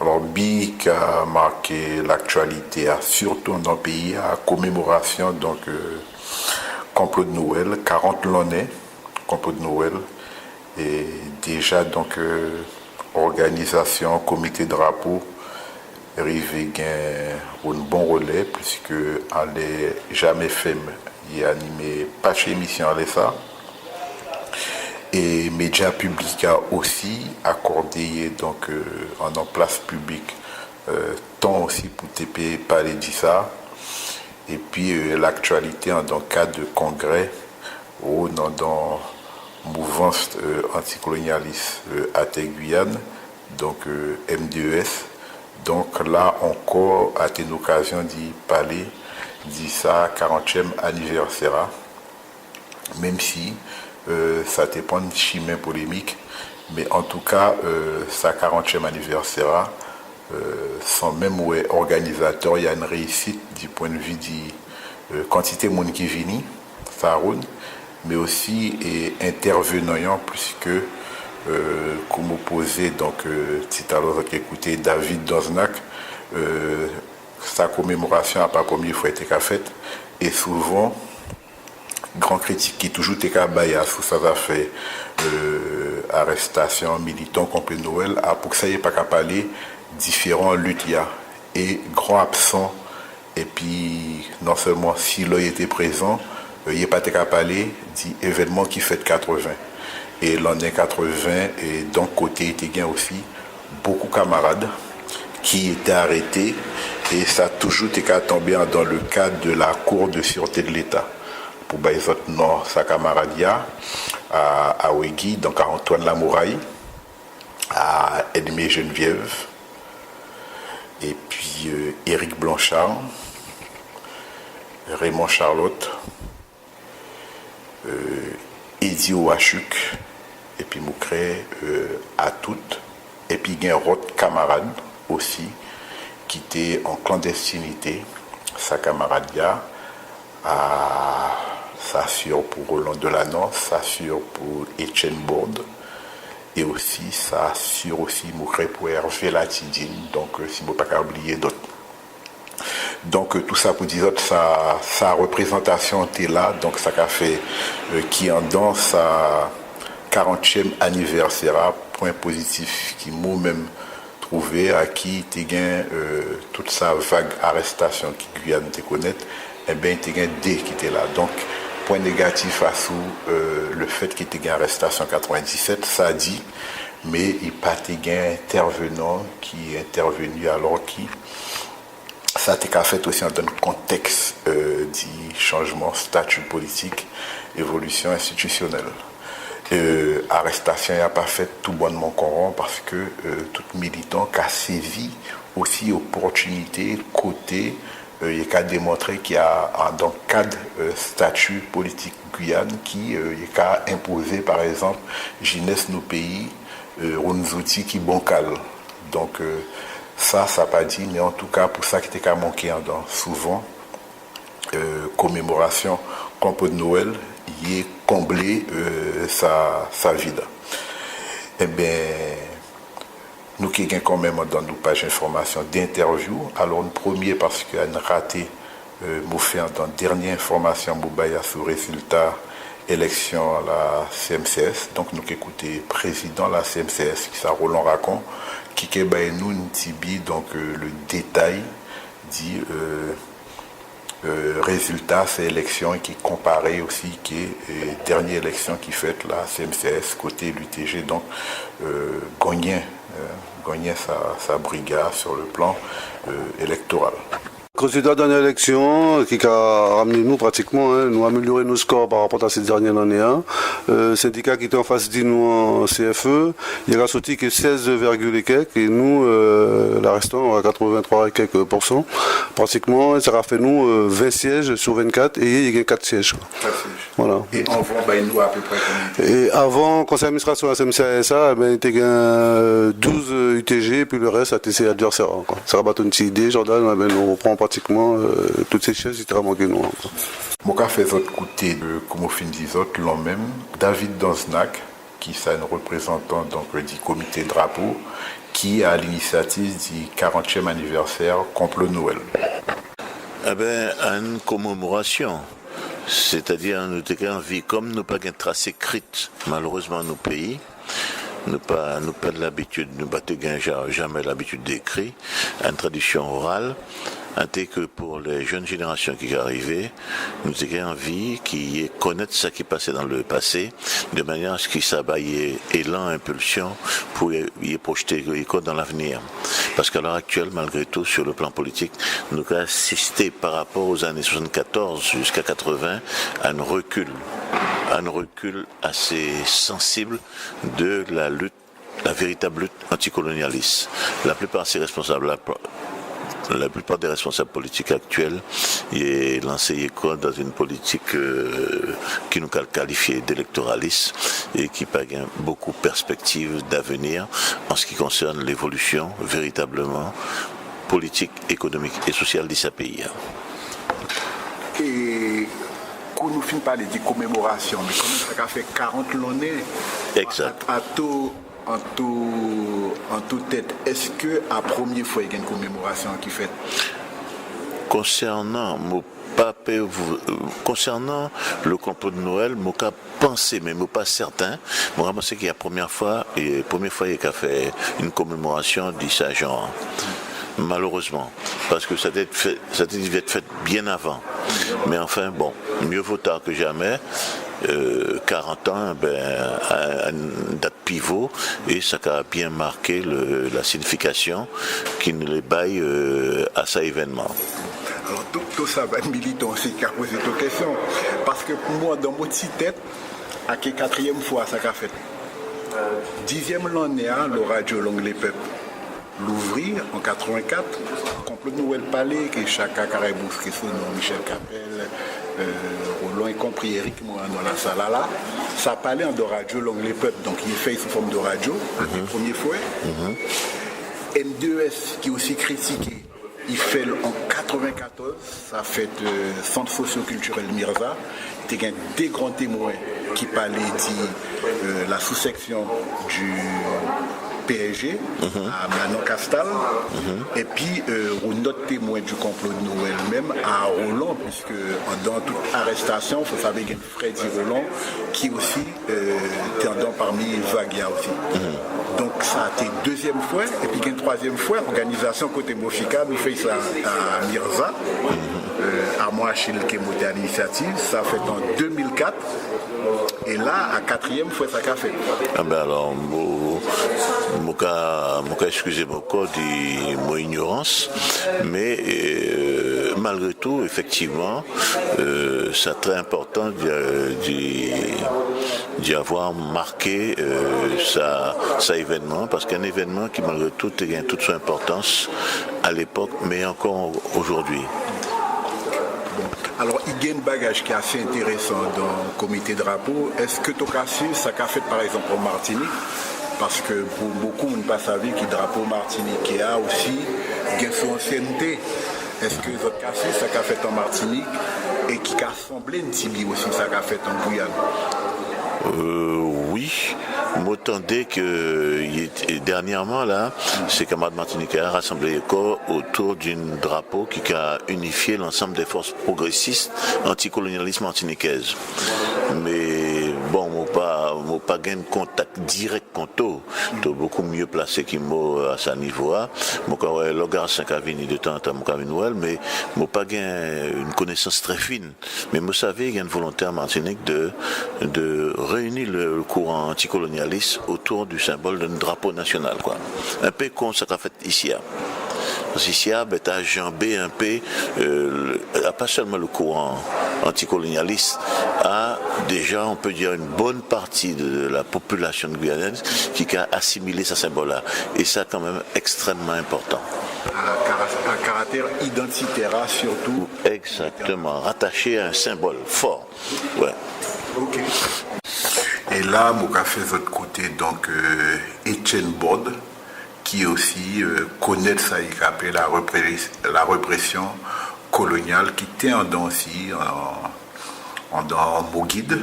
Alors, Bi qui a marqué l'actualité, surtout dans le pays, à commémoration, donc, complot de Noël, 40 l'année, complot de Noël, et déjà, donc, organisation, comité drapeau, arrivé un bon relais, puisque elle est jamais fait, il a animé pas chez émission, elle est ça. Et médias publics a aussi accordé donc en place publique temps aussi pour TP parler de ça. Et puis l'actualité dans le cadre de congrès ou dans mouvance anticolonialiste à Guyane, donc MDES. Donc là encore, à une occasion d'y parler, dit ça, 40e anniversaire, même si ça dépend de chemin polémique, mais en tout cas, sa 40e anniversaire, sans même ouais, organisateur, il y a une réussite du point de vue de quantité de monde qui vient, ça roule, mais aussi et intervenant, puisque, comme opposé, donc, tout à l'heure, écouté David Doznak, sa commémoration n'a pas première fois été faite, et souvent, grand critique qui toujours été cabaya sous ça va faire arrestation militant contre Noël pour que ça y ait pas qu'à parler différents luttes et grand absent et puis non seulement s'il a été présent il n'y a pas qu'à parler d'événements qui fait 80 et l'année 80 et donc côté était gain aussi beaucoup de camarades qui étaient arrêtés et ça a toujours été tombé dans le cadre de la Cour de sûreté de l'État. Pour les autres noms, sa camarade à Ouegui, donc à Antoine Lamouraille, à Edmé Geneviève, et puis Éric Blanchard, Raymond Charlotte, Edi Ouachuk, et puis Moukré à toutes, et puis il y a un autre camarade aussi qui était en clandestinité, sa camarade à ça assure pour Roland Delanan, ça assure pour Etienne Bourde et aussi ça assure aussi Moukré pour Hervé Latidine, donc si vous ne pouvez pas oublier d'autres. Donc tout ça pour dire sa représentation était là, donc ça a fait qui en dans sa 40e anniversaire, point positif qui moi-même trouvé à qui tu gain toute sa vague arrestation qui Guyane te connaît, et bien tu gain D qui était là. Donc point négatif à sous le fait qu'il était gain arrestation 97, ça dit, mais il pas gain intervenant qui est intervenu alors qui ça a fait aussi dans le contexte du changement statut politique, évolution institutionnelle. Arrestation n'a pas fait tout bonnement courant parce que tout militant qui a saisi aussi opportunité côté il a démontré qu'il y a dans le cadre statut politique Guyane qui a imposé par exemple jeunesse nos pays uns outils qui bancal donc ça pas dit mais en tout cas pour ça qui était manqué dans souvent commémoration complot de Noël il est comblé sa vie. Eh bien, nous qui avons quand même dans nos pages d'information d'interview, alors le premier parce qu'il y a une raté, nous fait dans dernière information, sur résultat élection à la CMCS, donc nous qui écoutons le président de la CMCS, qui s'appelle Roland Racon, qui nous une tibi, donc le détail dit résultat c'est élection et qui comparait aussi qui est dernière élection qui fait la CMCS côté l'UTG donc gagnait sa brigade sur le plan électoral. Résultat d'une élection qui a ramené nous pratiquement, nous amélioré nos scores par rapport à cette dernière année. Syndicat qui était en face de nous en CFE, il a sorti que 16, et quelques et nous, la restante à 83 et quelques %. Pratiquement, ça a fait nous 20 sièges sur 24 et il y a 4 sièges. Voilà. Et avant, nous à peu près combien? Et avant, conseil d'administration à la CMCSA, il était 12 UTG, puis le reste, c'était adversaire. Ça a battu une petite idée, Jordan, on reprend pratiquement toutes ces choses, il manqué nous. Mon fait autre côté de comme on finit des autres, l'homme même, David Doznak, qui est un représentant donc du comité drapeau, qui a l'initiative du 40e anniversaire Complot Noël. Eh bien, une commémoration. C'est-à-dire, nous avons envie, comme nous n'avons pas tracé écrite, malheureusement, nos pays, nous pas de l'habitude, nous n'avons jamais l'habitude d'écrire, une tradition orale, ainsi que pour les jeunes générations qui arrivaient, nous avons envie qu'ils connaissent ce qui passait dans le passé, de manière à ce qu'ils s'abaillent élan, impulsion, pour y projeter dans l'avenir. Parce qu'à l'heure actuelle, malgré tout, sur le plan politique, nous avons assisté par rapport aux années 74 jusqu'à 80 à un recul assez sensible de la lutte, la véritable lutte anticolonialiste. La plupart de ces responsables, la plupart des responsables politiques actuels est lancé dans une politique qui nous qualifie d'électoraliste et qui n'a beaucoup de perspectives d'avenir en ce qui concerne l'évolution véritablement politique, économique et sociale de ce pays. Et quand nous finissons par les commémorations, mais comment ça fait 40 l'année Exact. En toute tête, est-ce que à première fois il y a une commémoration qui fait? Concernant le complot de Noël, je n'ai pensé, mais je ne suis pas certain. Je pense qu'il y a la première fois il y a fait une commémoration de ce genre. Malheureusement, parce que ça devait être fait bien avant. Mais enfin, bon, mieux vaut tard que jamais. 40 ans, une date pivot, et ça a bien marqué la signification qui nous les baille à cet événement. Alors tout ça va être militant aussi qui a posé cette question. Parce que pour moi, dans mon petit tête, à quelle quatrième fois ça a fait? 10e l'année, le radio L'Anglais Peuple l'ouvrir en 84, Complot Noël Palais, que Chaka Caribous, qui sont Michel Capel, Roland y compris Eric, moi dans la salle là, ça parlait en de radio L'Anglais Peuple, donc il est fait sous forme de radio, la première fois. M2S qui est aussi critiqué, il fait en 94, ça fait Centre socio-culturel Mirza, il y a des grands témoins qui parlaient de la sous-section du PSG à Manon Castal, et puis un autre témoin du complot de Noël même à Roland, puisque dans toute arrestation, il faut savoir qu'il y a Freddy Roland qui aussi était parmi Vagia aussi. Donc ça a été deuxième fois, et puis une troisième fois, organisation côté Mofika, nous fait ça à Mirza, à moi Achille qui est monté à l'initiative, ça a fait en 2004. Et là, à quatrième fois, ça a fait. Ah ben alors, excusez-moi encore de mon ignorance, mais malgré tout, effectivement, c'est très important d'y avoir marqué ça événement, parce qu'un événement qui, malgré tout, a toute son importance à l'époque, mais encore aujourd'hui. Alors, il y a un bagage qui est assez intéressant dans le comité drapeau. Est-ce que tu as su ça qu'a fait par exemple en Martinique? Parce que pour beaucoup, on ne pas savoir que le drapeau Martinique a aussi son ancienneté. Est-ce que vous avez su ça qu'a fait en Martinique et qui a semblé un Tibi aussi ça qu'a fait en Guyane? Oui, m'attendais que dernièrement là, ces camarades martiniquais ont rassemblé autour d'un drapeau qui a unifié l'ensemble des forces progressistes anticolonialisme martiniquaises. Mais bon, moi pas gain contact direct conto, t'es beaucoup mieux placé qu'il m'a à ce niveau-là. Moi quand le gars 5 avini de temps en temps mais moi pas gain une connaissance très fine. Mais moi savais qu'il y a une volonté en Martinique de réunir le courant anticolonialiste autour du symbole d'un drapeau national, quoi. Un peu comme ça qu'a fait ici. Parce qu'ici, tu as jambé un peu, pas seulement le courant anticolonialiste, a déjà, on peut dire, une bonne partie de la population guyanaise qui a assimilé ce symbole-là. Et ça, quand même, extrêmement important. Un caractère identitaire, surtout. Exactement, rattaché à un symbole fort. Ouais. Ok. Et là, mon café de l'autre côté, donc Etienne Bode, qui aussi connaît ça, il appelle la répression coloniale, qui était en dans aussi dans mon guide,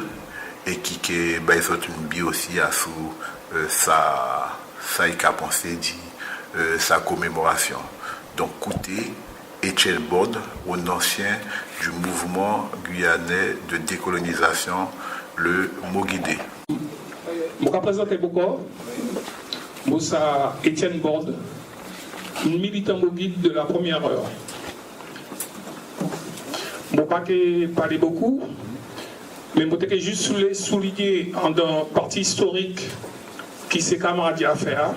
et qui est une bio aussi à sous ça il a pensé sa commémoration. Donc Kouté, Etienne Borde, un ancien du mouvement guyanais de décolonisation, le Moguidé. Je vais présenter beaucoup. Moussa Etienne Borde, militant Moguide de la première heure. Je ne vais pas parler beaucoup, mais je vais juste souligner en un parti historique qui s'est camarade à faire,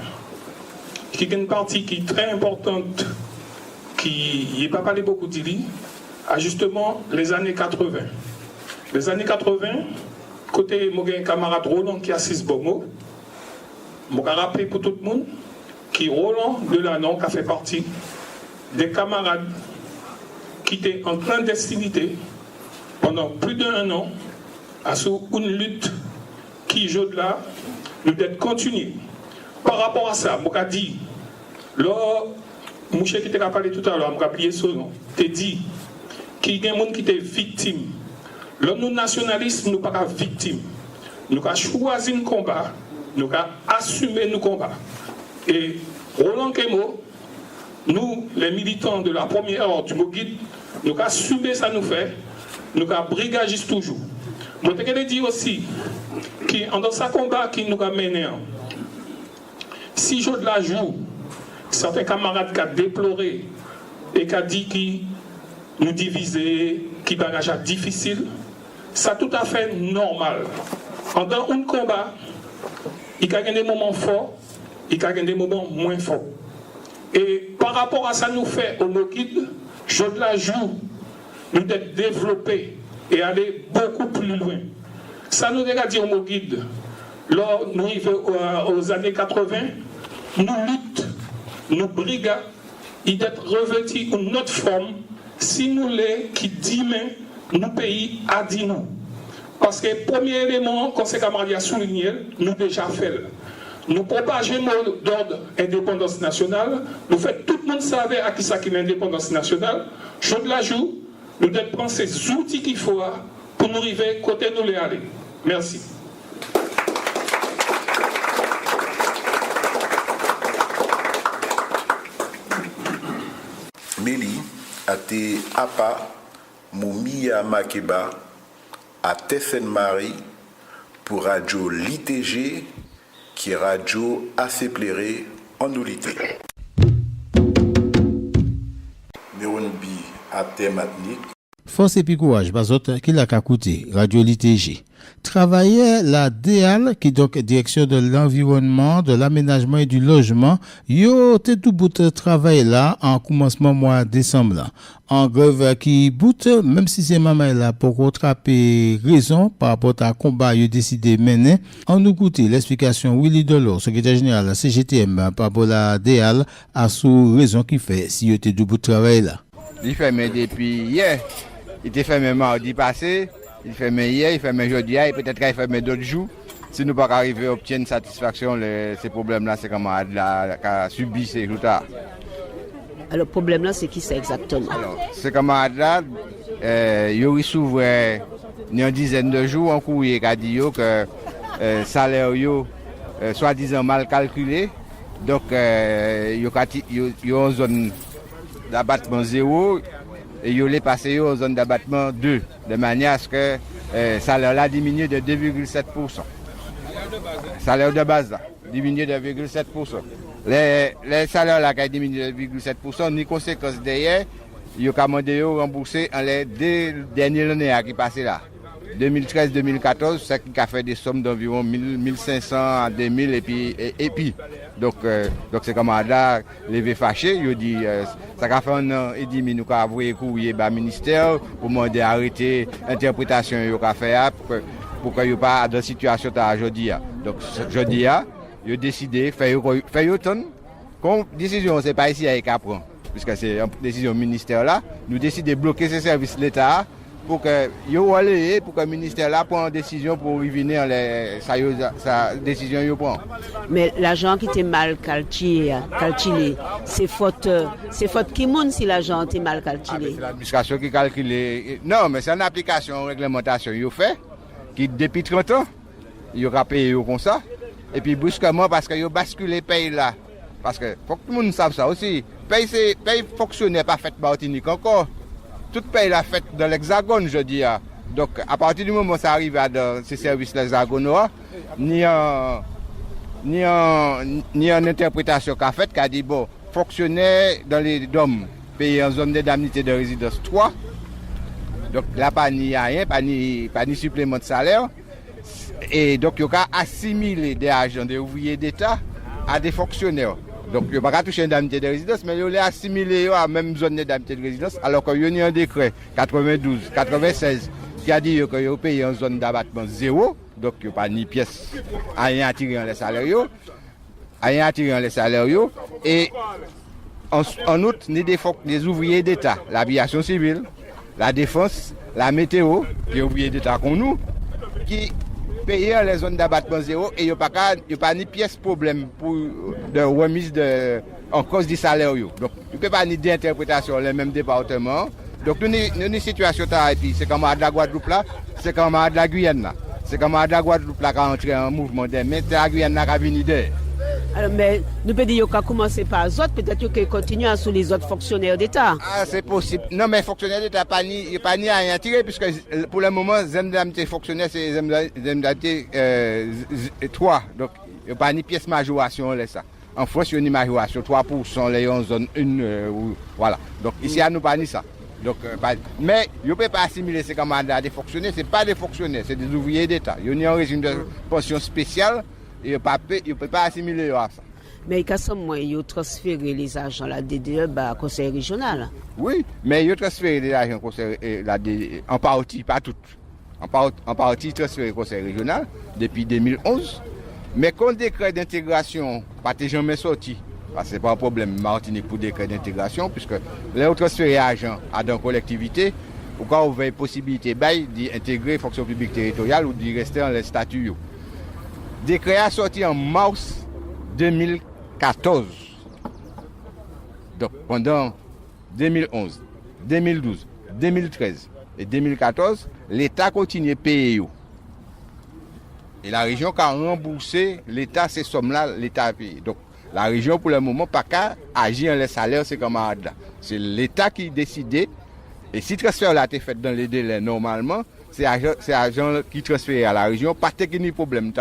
qui est une partie qui est très importante, qui n'est pas parlé beaucoup d'Ili, à justement les années 80. Les années 80, côté mon camarade Roland qui a 6 mots, je vais rappeler pour tout le monde que Roland Delanon a fait partie des camarades qui étaient en clandestinité pendant plus d'1 an à sous une lutte qui, là, nous doit continuer. Par rapport à ça, je dit, lors, monsieur qui t'a parlé tout à l'heure, je oublié son nom, t'ai dit qu'il y a des gens qui étaient victimes. Là, nous nationalistes, nous ne sommes pas victimes. Nous avons choisi un combat, nous avons assumé nos combats. Et Roland Kemo, nous, les militants de la première heure du Moguide, nous avons assumé ça nous fait, nous avons brigagiste toujours. Je voudrais dire aussi que dans ce combat qui nous a mené, si je la joue, certains camarades qui ont déploré et qui ont dit qu'ils nous divisaient, qui bagage difficile, c'est tout à fait normal. Dans un combat, il y a des moments forts, il y a des moments moins forts. Et par rapport à ça, nous fait au Moguide, je la joue, nous devons développer et aller beaucoup plus loin. Ça nous a dit au Moguide, lors nous arrivons aux années 80, nous luttons, nous brigades, il doit revêtir une autre forme, si nous les qui dit nous pays a dit nous. Parce que le premier élément, quand c'est camarade a souligné, nous déjà fait. Nous propageons d'ordre indépendance nationale, nous faisons tout le monde savait à qui ça qui est l'indépendance nationale, je la joue, nous devons prendre ces outils qu'il faut pour nous arriver côté nous les aller. Merci. Méli a été Apa, Moumia Makeba, à Tessen-Marie pour Radio LITG, qui est radio assez plairée en Oulité. Néronbi à Tematnik. Force et puis courage, bazot qui l'a écouté, Radio LITG. Travaillait la DEAL, qui donc direction de l'environnement, de l'aménagement et du logement, yo te tout bout de travail là, en commencement mois décembre là. En grève qui bout, même si c'est maman là, pour rattraper raison par rapport à combat, yo décidé mener, on nous écoute l'explication Willy Delors, secrétaire général CGTM, par rapport à la DEAL, à sous raison qui fait, si yo te tout bout de travail là. Il fait depuis hier. Il était fermé mardi passé, il fermé hier, il fermé jeudi, et peut-être qu'il fermé d'autres jours. Si nous ne pouvons pas arriver à obtenir satisfaction, ces problèmes-là, c'est comme à subir ces jours-là. Alors, le problème-là, c'est qui c'est exactement? Alors, ces camarades-là, ils ont reçu une dizaine de jours en courrier qui a dit que le salaire est soi-disant mal calculé. Donc, ils ont une zone d'abattement 0. Et il est passé aux zones d'abattement 2, de manière à ce que le salaire là diminue de 2,7%. Salaire de base là, diminue de 2,7%. Les salaires là qui diminuent de 2,7%, ni conséquence derrière, il a commandé de rembourser en les 2 dernières années qui passent là. 2013-2014, c'est qui a fait des sommes d'environ 1500 à 2000 et puis. Donc c'est comme là, levé fâché, il dit ça a fait 1 an et demi nous avons envoyé courrier au ministère pour demander d'arrêter l'interprétation qu'il a fait pour qu'il n'y ait pas de situation aujourd'hui. Donc aujourd'hui, il a décidé de faire autant. Comme décision, ce n'est pas ici qu'il prend, puisque c'est une décision ministère là, nous décidons de bloquer ces services de l'État pour que le ministère là prenne une décision pour revenir sa décision qu'il prend. Mais l'argent qui était mal calculé, c'est faute qui monte si l'argent était mal calculé. C'est l'administration qui calcule. Non, mais c'est une application, une réglementation qu'il fait, qui depuis 30 ans, il a payé comme ça. Et puis brusquement, parce qu'il a basculé le pays là, Parce que faut que tout le monde sache ça aussi. Paye fonctionnaire pas fait Martinique encore. Tout paye la fête dans l'Hexagone, je dis. Donc, à partir du moment où ça arrive dans ces services hexagonaux, ni en interprétation qu'a fait, qu'a dit, bon, fonctionnaire dans les DOM, payé en zone d'indemnité de résidence 3. Donc, là, pas ni rien, pas ni supplément de salaire. Et donc, il y a assimilé des agents, des ouvriers d'État à des fonctionnaires. Donc, il n'y a pas toucher l'indemnité de résidence, mais il y a assimilé à la même zone d'indemnité de résidence, alors qu'il y a un décret 92-96 qui a dit qu'il y a payé en zone d'abattement zéro, donc il n'y a pas ni pièce, rien à tirer dans les salaires, et en outre, ni des ouvriers d'État, l'aviation civile, la défense, la météo, les ouvriers d'État qu'on nous, qui payer les zones d'abattement zéro et il n'y a pas ni pièce problème pour de remise en cause du salaire. Donc, il n'y a pas ni d'interprétation dans les mêmes départements. Donc, nous avons une situation à Haïti, c'est comme à la Guadeloupe là, c'est comme à la Guyane là. C'est comme à la Guadeloupe là qui a entré en mouvement d'air, mais c'est la Guyane là qui a venu d'air. Alors, mais nous pouvons dire qu'on commencer par les autres, peut-être qu'on continue sur les autres fonctionnaires d'État. Ah, c'est possible. Non, mais fonctionnaires d'État, il n'y a pas ni à rien tirer, puisque pour le moment, les indemnités fonctionnaires, c'est les indemnités 3. Donc, il n'y a pas ni pièce majoration, là, ça. En France, il y a une majoration 3%, les en zone 1, voilà. Donc, ici, nous pas ni ça. Donc, mais il ne peut pas assimiler ces camarades à des fonctionnaires, ce n'est pas des fonctionnaires, c'est des ouvriers d'État. Il y a un régime de pension spéciale. Il ne peut pas assimiler à ça. Mais il y a transféré les agents la DDE au conseil régional. Oui, mais il a transféré les agents au conseil en partie, pas toutes. En partie transféré au conseil régional depuis 2011. Mais quand le décret d'intégration pas jamais sorti, parce que ce n'est pas un problème Martinique pour le décret d'intégration, puisque les transférés agents à dans collectivité, ou quand on veut possibilité d'intégrer fonction publique territoriale ou d'y rester dans les statuts. Le décret a sorti en mars 2014. Donc pendant 2011, 2012, 2013 et 2014, l'État continue à payer. Et la région qui a remboursé l'État ces sommes-là, l'État a payé. Donc la région pour le moment pas qu'à agir dans les salaires, c'est comme là. C'est l'État qui décide. Et si le transfert là été fait dans les délais normalement, c'est l'agent qui transfère à la région, pas de problème.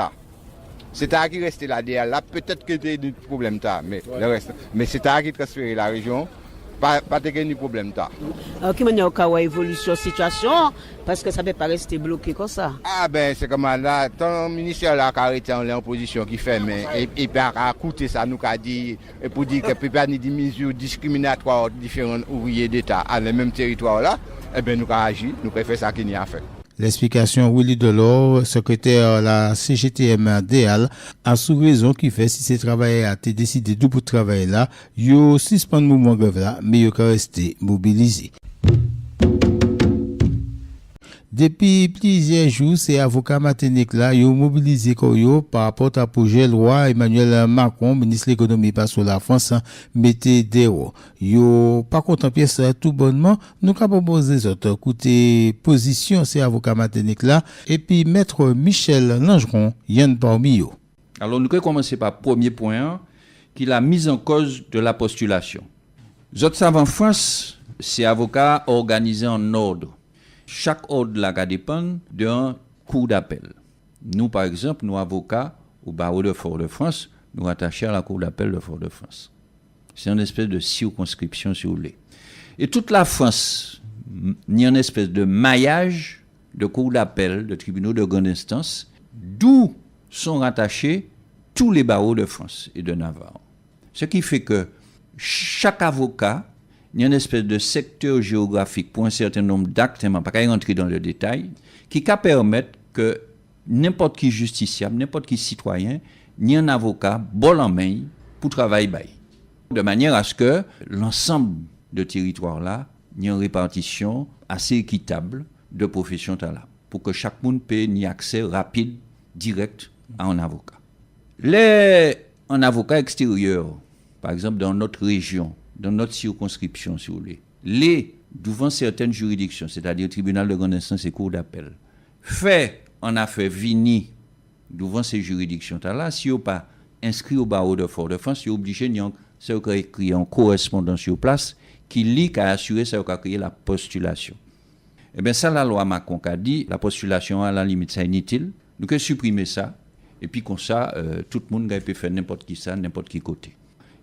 C'est à qui reste là derrière, peut-être que c'est un problème, mais le reste. Mais c'est à qui transférer la région, pas de problème. Alors, qui m'a dit évolution situation, parce que ça ne peut pas rester bloqué comme ça. Ah ben, c'est comme là, ton ministère là qui a arrêté en position qui fait, mais et puis à coûter ça, nous a dit, et pour dire qu'il ne peut pas des mesures discriminatoires aux différents ouvriers d'État à le même territoire là, eh bien nous avons agi, nous avons fait ça qu'il y a fait. L'explication Willy Delors, secrétaire la CGTM DEAL, a sous raison qui fait si ces travailleurs a été décidé de pour travailler là, yo suspend mouvement grève là, mais yo ka rester mobilisé. Depuis plusieurs jours, ces avocats matiniques là, ils ont mobilisé par rapport à projet loi Emmanuel Macron, ministre de l'économie par sur la France, mettez dehors. Yo pas content pièce tout bonnement, nous avons proposé les autres côté position ces avocats matiniques là, et puis maître Michel Langeron, y'en parmi eux. Alors nous allons commencer par premier point, qui est la mise en cause de la postulation. Les autres savent en France, ces avocats organisés en ordre. Chaque ordre là dépend d'un cours d'appel. Nous, par exemple, nous avocats au barreau de Fort-de-France, nous rattachés à la cour d'appel de Fort-de-France. C'est une espèce de circonscription, si vous voulez. Et toute la France, il y a une espèce de maillage de cours d'appel, de tribunaux de grande instance, d'où sont rattachés tous les barreaux de France et de Navarre. Ce qui fait que chaque avocat, il y a une espèce de secteur géographique pour un certain nombre d'actes, pas qu'à rentrer dans le détail, qui peut permettre que n'importe qui justiciable, n'importe qui citoyen, ni un avocat, bol en main pour travailler. De manière à ce que l'ensemble de territoire là, il y ait une répartition assez équitable de professions là, pour que chaque monde ait un accès rapide, direct à un avocat. Un avocat extérieur, par exemple dans notre région, dans notre circonscription, si vous voulez, devant certaines juridictions, c'est-à-dire tribunal de grande instance et cour d'appel, fait en affaire vini devant ces juridictions-là, si vous pas inscrits au barreau de Fort-de-France, ils sont obligés de écrire en correspondance sur place qui lit qu'à assurer ça qu'a créé la postulation. Eh bien ça, la loi Macron a dit, la postulation à la limite, c'est inutile. Nous avons supprimé ça. Et puis comme ça, tout le monde peut faire n'importe qui ça, n'importe qui côté.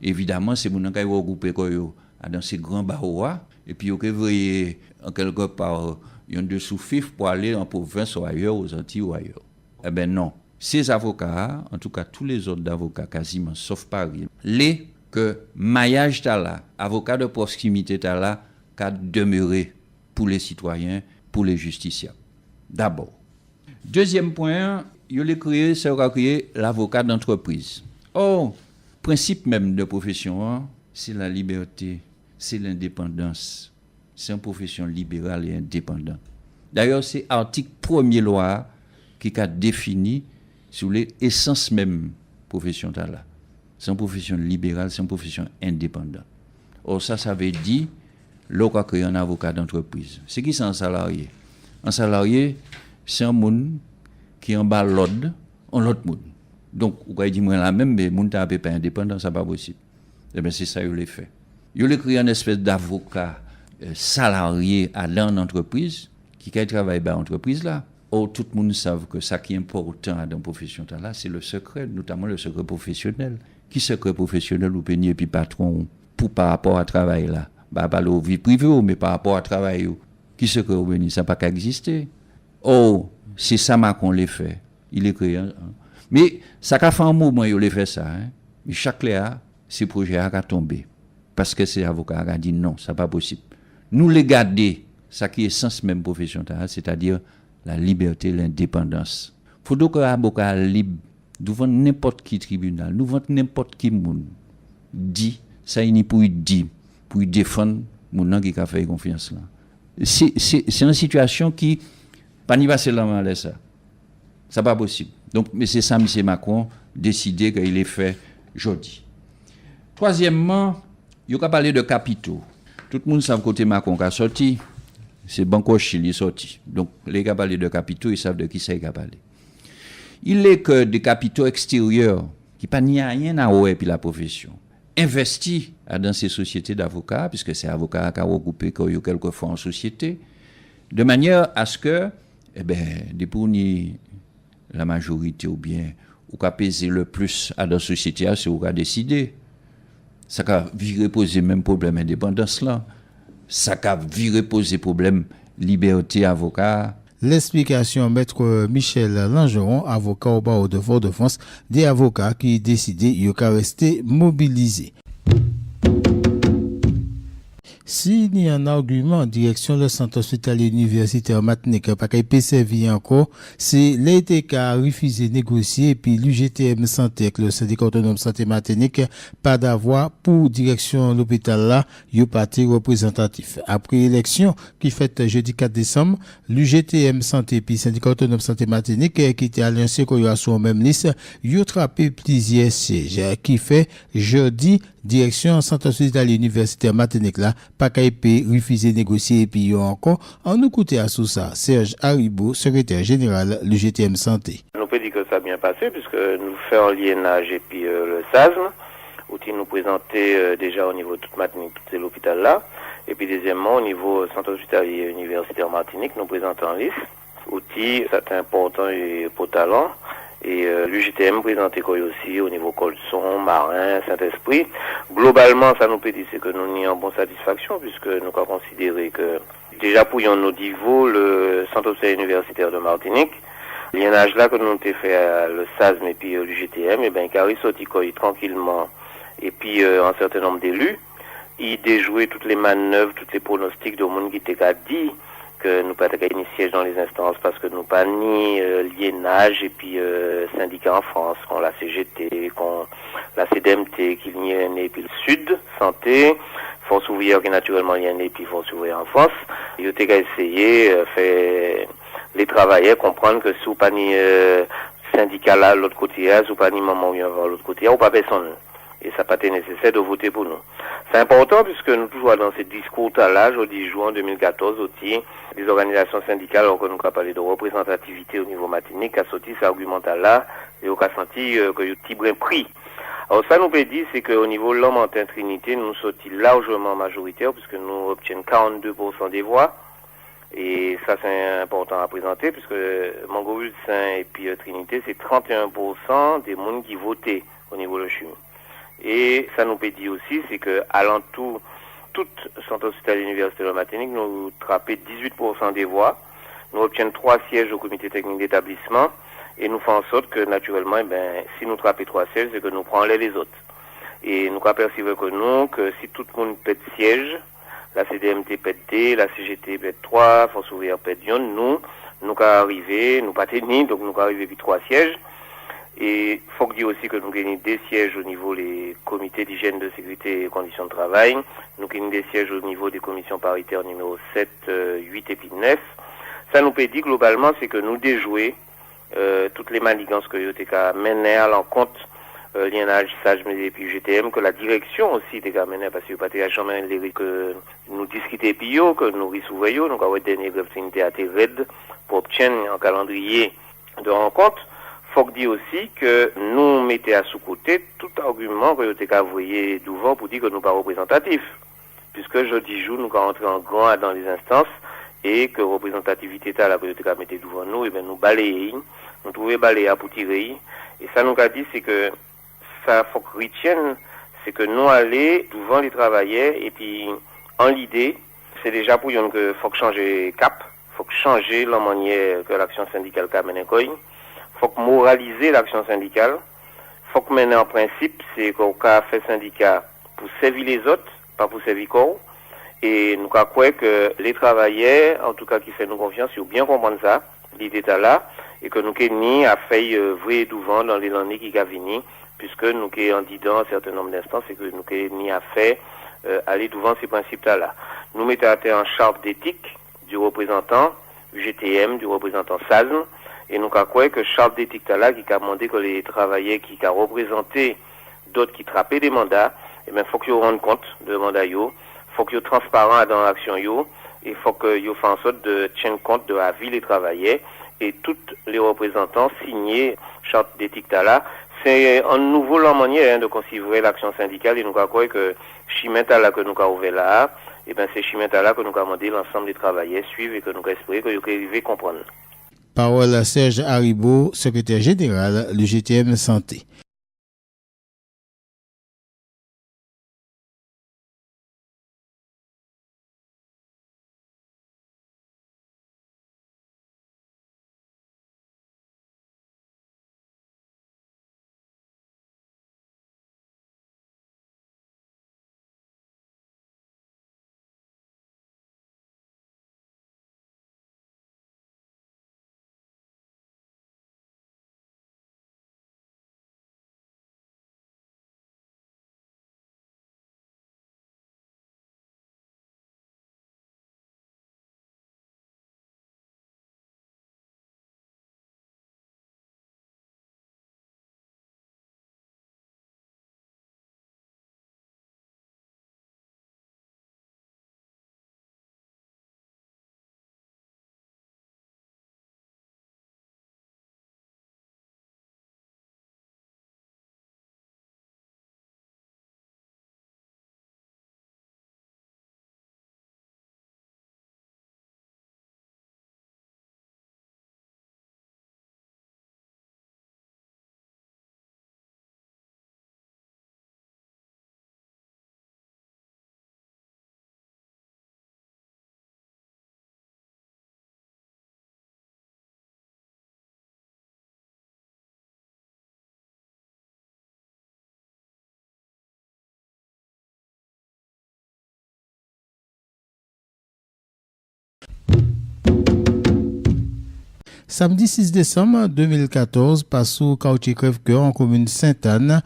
Évidemment, c'est mon qui regrouper dans ces grands barreaux. Et puis vous voyez en quelque part, il y a de sous-fif pour aller en province ou ailleurs, aux Antilles ou ailleurs. Eh bien non. Ces avocats, en tout cas tous les autres avocats quasiment, sauf Paris, les que maillage là, avocat de proximité là, qu'a demeuré pour les citoyens, pour les justiciables. D'abord. Deuxième point, il a créé, ça aura créé l'avocat d'entreprise. Oh, principe même de profession, c'est la liberté, c'est l'indépendance. C'est une profession libérale et indépendante. D'ailleurs, c'est l'article 1er loi qui a défini sur l'essence même profession là. C'est une profession libérale, c'est une profession indépendante. Or, ça veut dire, l'on a créé un avocat d'entreprise. C'est qui c'est un salarié? Un salarié, c'est un monde qui est en bas l'ordre, en l'autre monde. Donc, vous avez dit, moi, la même, mais monde n'a pas indépendant, ça n'est pas possible. Eh bien, c'est ça qu'il a fait. Il a créé une espèce d'avocat salarié à l'entreprise, qui a travaillé dans l'entreprise là. Or, tout le monde sait que ça qui est important dans la profession là, c'est le secret, notamment le secret professionnel. Qui secret professionnel ou pénier puis patron pour par rapport à travail là? Pas le vie privée, mais par rapport à travail. Qui secret ou pénier, ça n'a pas qu'à exister. Oh, c'est ça Macron l'a fait. Il est créé. Mais ça a fait un moment, il a fait ça. Hein? Mais chaque léa, ces projets a tombé. Parce que ces avocats ont dit non, ça n'est pas possible. Nous les garder, ça qui est sens même profession, c'est-à-dire la liberté, l'indépendance. Il faut donc un avocat libre devant n'importe qui tribunal, devant n'importe qui monde dit, ça y est pour dire, pour défendre mon qui a fait confiance là. C'est une situation qui pas ni passer la main à ça. Ça pas possible. Donc mais c'est ça M. Macron décidé qu'il est fait jeudi. Troisièmement, il a parlé de capitaux. Tout le monde sait côté Macron a sorti, c'est Banco Chili sorti. Donc les gars parlent de capitaux, ils savent de qui c'est qu'il a parlé. Il est que des capitaux extérieurs qui pas ni rien à voir puis la profession investis dans ces sociétés d'avocats puisque c'est avocats qui ont regroupé quelquefois en société de manière à ce que depuis la majorité ou bien ou qu'a pesé le plus à la société c'est ou qu'a décidé ça qu'a viré poser même problème indépendance là ça qu'a viré poser problème liberté avocat. L'explication maître Michel Langeron, avocat au barreau de Fort-de-France, des avocats qui décidaient de rester mobilisés. S'il y a un argument, direction le centre hospitalier universitaire Martinique, pas qu'il peut servir encore, c'est l'ETK a refusé de négocier, puis l'UGTM Santé, avec le syndicat autonome santé Martinique, pas d'avoir pour direction l'hôpital là, un parti représentatif. Après l'élection, qui fait jeudi 4 décembre, l'UGTM Santé, puis syndicat autonome santé Martinique, qui était alliancé qu'on y a sur la même liste, y a attrapé plusieurs sièges, qui fait jeudi, direction centre hospitalier universitaire Martinique là, pas qu'à refuser de négocier et puis encore, on nous coûtait à sous ça. Serge Haribo, secrétaire général du GTM Santé. On peut dire que ça a bien passé puisque nous faisons liénage et puis le SASM, où nous présenter déjà au niveau de toute Martinique, tout l'hôpital là. Et puis deuxièmement, au niveau centre hospitalier universitaire Martinique, nous présentons en liste, outils, c'est important et pour talent. Et l'UGTM présenté quoi aussi au niveau Colson, Marin, Saint-Esprit. Globalement, ça nous peut dire que nous n'y avons bonne satisfaction puisque nous avons considéré que déjà pour nos niveaux, le centre hospitalier universitaire de Martinique, l'INH là que nous avons fait le SASM et puis l'UGTM, et bien carré sorti tranquillement et puis un certain nombre d'élus, ils déjouaient toutes les manœuvres, toutes les pronostics de monde qui étaient dit que nous pas ni siège dans les instances parce que nous pas ni liénage et puis syndicats en France, qu'on la CGT, qu'on la CDMT qui n'y est né puis le Sud Santé, Force ouvrière qui est naturellement liée né puis Force ouvrière en France. Ils ont essayé faire les travailleurs comprendre que si vous pas ni syndicat là l'autre côté, si vous pas ni maman vient voir l'autre côté, ou pas personne. Et ça n'a pas été nécessaire de voter pour nous. C'est important puisque nous toujours dans ce discours-là, jeudi juin 2014, aussi, des organisations syndicales, alors que nous avons parlé de représentativité au niveau Martinique, a sorti cet argument-là, et on a senti que le petit brin pris Alors ça nous peut dire, c'est qu'au niveau de Lamentin Trinité, nous sommes largement majoritaires, puisque nous obtenons 42% des voix. Et ça, c'est important à présenter, puisque Mangoville Saint et puis Trinité, c'est 31% des gens qui votaient au niveau de CHUM. Et ça nous peut dire aussi, c'est que alentour, toute centre hospitalier de l'Université de la Martinique, nous trappons 18% des voix. Nous obtenons 3 sièges au comité technique d'établissement. Et nous faisons en sorte que, naturellement, si nous trappons 3 sièges, c'est que nous prenons les autres. Et nous apercevons que si tout le monde pète siège, la CDMT pète 2, la CGT pète 3, Force ouvrière pète 1, nous arriver, nous pas tenir, donc nous arriver puis 3 sièges. Et faut dire aussi que nous gagnons des sièges au niveau des comités d'hygiène, de sécurité et conditions de travail. Nous gagnons des sièges au niveau des commissions paritaires numéro 7, 8 et puis 9. Ça nous peut dire globalement, c'est que nous déjouer toutes les manigances que Yoteka menait à l'encontre l'INH, SAGE et puis GTM, que la direction aussi des gars menait, parce que pas jamais que nous discuter puis que nous risouveillons, nous avons dernier grève à RED pour obtenir un calendrier de rencontre. Faut dire aussi que nous mettons à sous-côté tout argument que Yoteka voyait devant pour dire que nous pas représentatifs. Puisque jeudi jour, nous allons entrer en grand dans les instances et que représentativité là que Yoteka mettait devant nous, et bien nous balayons, nous trouvons balayer pour tirer. Et ça nous a dit, c'est que ça faut que retienne, c'est que nous aller devant les travailleurs et puis en l'idée, c'est déjà pour nous que faut que changer cap, faut que changer la manière que l'action syndicale mène coin, faut que moraliser l'action syndicale, faut que maintenant en principe c'est qu'on a fait syndicat pour servir les autres, pas pour servir corps. Et nous croyons que les travailleurs, en tout cas qui fait nous confiance, ils ont bien comprendre ça, l'idée est là, et que nous avons à faire vrai devant dans les années qui vont venir, puisque nous avons dit dans un certain nombre d'instants, c'est que nous avons à faire aller devant ces principes-là. Nous mettons à terre en charte d'éthique du représentant GTM, du représentant SASM, et nous croyons que charte d'éthique là qui a demandé que les travailleurs qui ont représenté d'autres qui trappaient des mandats, eh bien, faut qu'ils rendent compte de mandat yo, faut qu'ils soient transparents dans l'action yo, et faut qu'ils fassent en sorte de tenir compte de la vie des travailleurs, et tous les représentants signés charte d'éthique là. C'est un nouveau manière de considérer l'action syndicale, et nous croyons que chimenta là que nous avons ouvert là, et bien c'est chimenta là que nous avons demandé l'ensemble des travailleurs suivre et que nous espérons que vous arrivez à comprendre. Parole à Serge Haribo, secrétaire général du GTM Santé. Samedi 6 décembre 2014, passe au quartier Crève-Cœur en commune Sainte-Anne,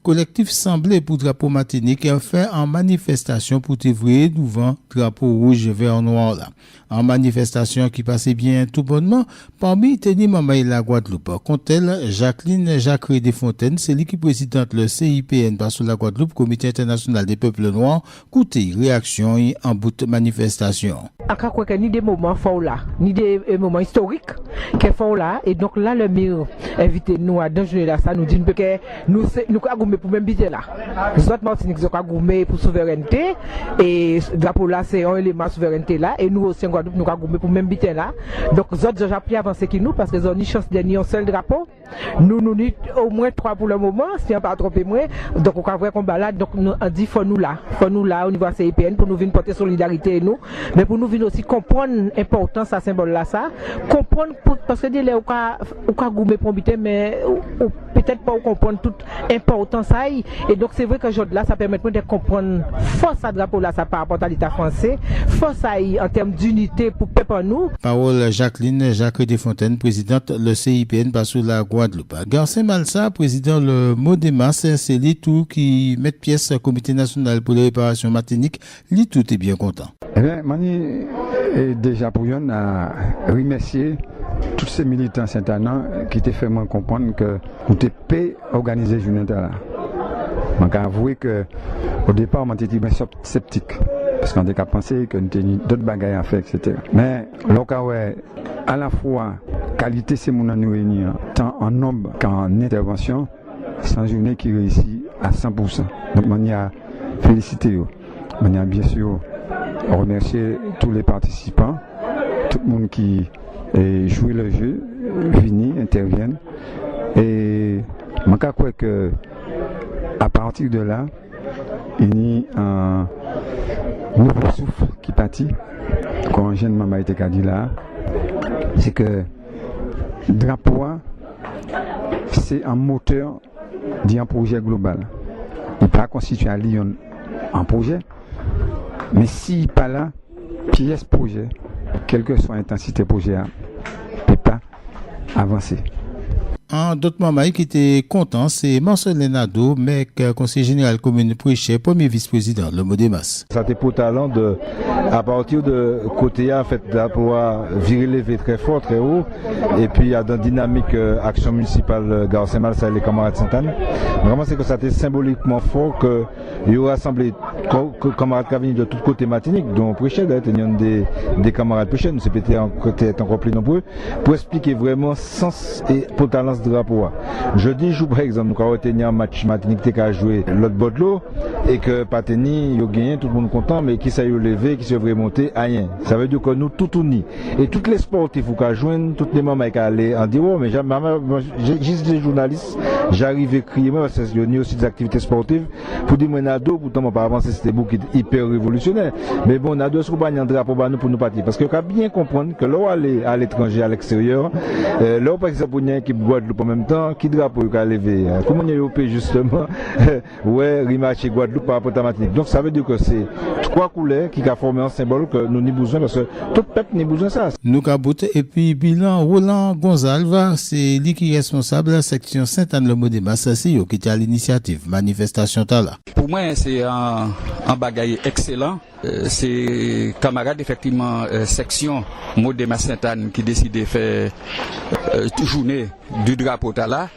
collectif Semblé pour drapeau Martinique a fait en manifestation pour t'évouer devant drapeau rouge vert noir là. En manifestation qui passait bien tout bonnement, parmi Teni Mamaï la Guadeloupe. Contre-elle, Jacqueline Jacquerie Desfontaines, c'est lui qui présidente le CIPN par la Guadeloupe, Comité international des peuples noirs, côté réaction en bout de manifestation. Encore quoi que ni des moments forts là, ni des moments historiques qui font là, et donc là le mire invité nous à dans là ça nous dit que nous gourmet pour même biter là. Les autres Martinique sont gourmet pour souveraineté et drapeau là c'est un élément souveraineté là et nous aussi en Guadeloupe nous gourmet pour même biter là. Donc les autres déjà plus avancé que nous parce qu'ils ont une chance de un seul drapeau. Nous au moins 3 pour le moment, si on pas trop moins. Donc on va voir combat là donc nous on dit faut nous là au niveau CIPN pour nous venir porter solidarité nous mais pour nous venir aussi comprendre l'importance à symbole là ça comprendre parce que des au cas gourmet pour biter mais peut-être pas comprendre toute importance ça et donc c'est vrai que aujourd'hui là ça permet de comprendre force à drapeau là ça par rapport à l'État français force à en termes d'unité pour peuple nous. Parole Jacques Desfontaines, présidente le CIPN par sous la Guadeloupe. Garcin Malsa, président le Modemas, c'est lui tout qui met pièce au Comité national pour les réparations Martinique, lui tout est bien content. Eh bien, Mani est déjà pour nous à remercier tous ces militants Saint-Anna qui t'ont fait moi comprendre que nous t'es payé organiser journée là. Je peux avouer que au départ on était bien sceptique parce qu'on a pensé que nous avons d'autres bagages à faire, etc. Mais à la fois qualité c'est mon nous réunir tant en nombre qu'en intervention, c'est une journée qui réussit à 100%. Donc on y a félicité, on y a bien sûr remercier tous les participants, tout le monde qui joue le jeu, vient, intervient. Et je crois que à partir de là, il y a un nouveau souffle qui partit. Quand jeune maman était dit là, c'est que drapeau, c'est un moteur d'un projet global. Il ne peut pas constituer à Lyon un projet, mais s'il n'est pas là, pièce projet, quelle que soit l'intensité projet, ne peut pas avancer. Un d'autres moments qui était content, c'est Marcelin Nadeau, mec conseiller général commune Préchet, premier vice-président, le Modemas. Ça était pour talent à partir de côté en fait, de pouvoir virer lever très fort, très haut, et puis dans dynamique action municipale Garcin Malsa et les camarades Sainte-Anne. Vraiment, c'est que ça était symboliquement fort que il y a rassemblé camarades qui venaient de tous côtés Martinique, dont Préchet, d'ailleurs, des camarades Préchet, nous sommes encore plus nombreux, pour expliquer vraiment sens et potence drapeau. Jeudi jour par exemple, nous avons tenu un match Martinique qui a joué l'autre bord de l'eau et que Pateni il a gagné, tout le monde content, mais qui s'est levé, qui s'est remonté, rien. Ça veut dire que nous tout unis. Et tous les sportifs qui ont joué, tous les mamans qui allaient en dire, mais juste les journalistes, j'arrive à crier, moi, parce qu'il y a aussi des activités sportives, pour dire, moi, Nado, pourtant, moi, par avant, c'était beaucoup hyper révolutionnaire. Mais bon, Nado, est-ce qu'on va un drapeau pour nous partir? Parce qu'il faut bien comprendre que là, aller à l'étranger, à l'extérieur, là, par exemple, il y a une équipe Guadeloupe en même temps, qui drapeau il a levé? Comment il y a eu justement, ouais, remarcher Guadeloupe par rapport à Martinique. Donc ça veut dire que c'est 3 couleurs qui ont formé un symbole que nous n'avons besoin parce que tout le peuple n'a besoin de ça. Nous avons et puis bilan Roland Gonzalve, c'est lui qui est responsable de la section Sainte-Anne le Modemas, c'est lui qui était à l'initiative manifestation là. Pour moi, c'est un bagage excellent. C'est camarades effectivement section Modemas Sainte-Anne qui décide de faire journée du drapeau là.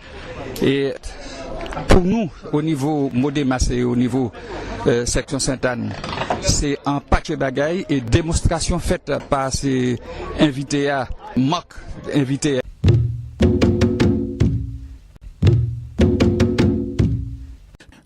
Et pour nous, au niveau Modemas et au niveau section Sainte-Anne, c'est un paquet bagaille et démonstration faite par ces invités à mock invités.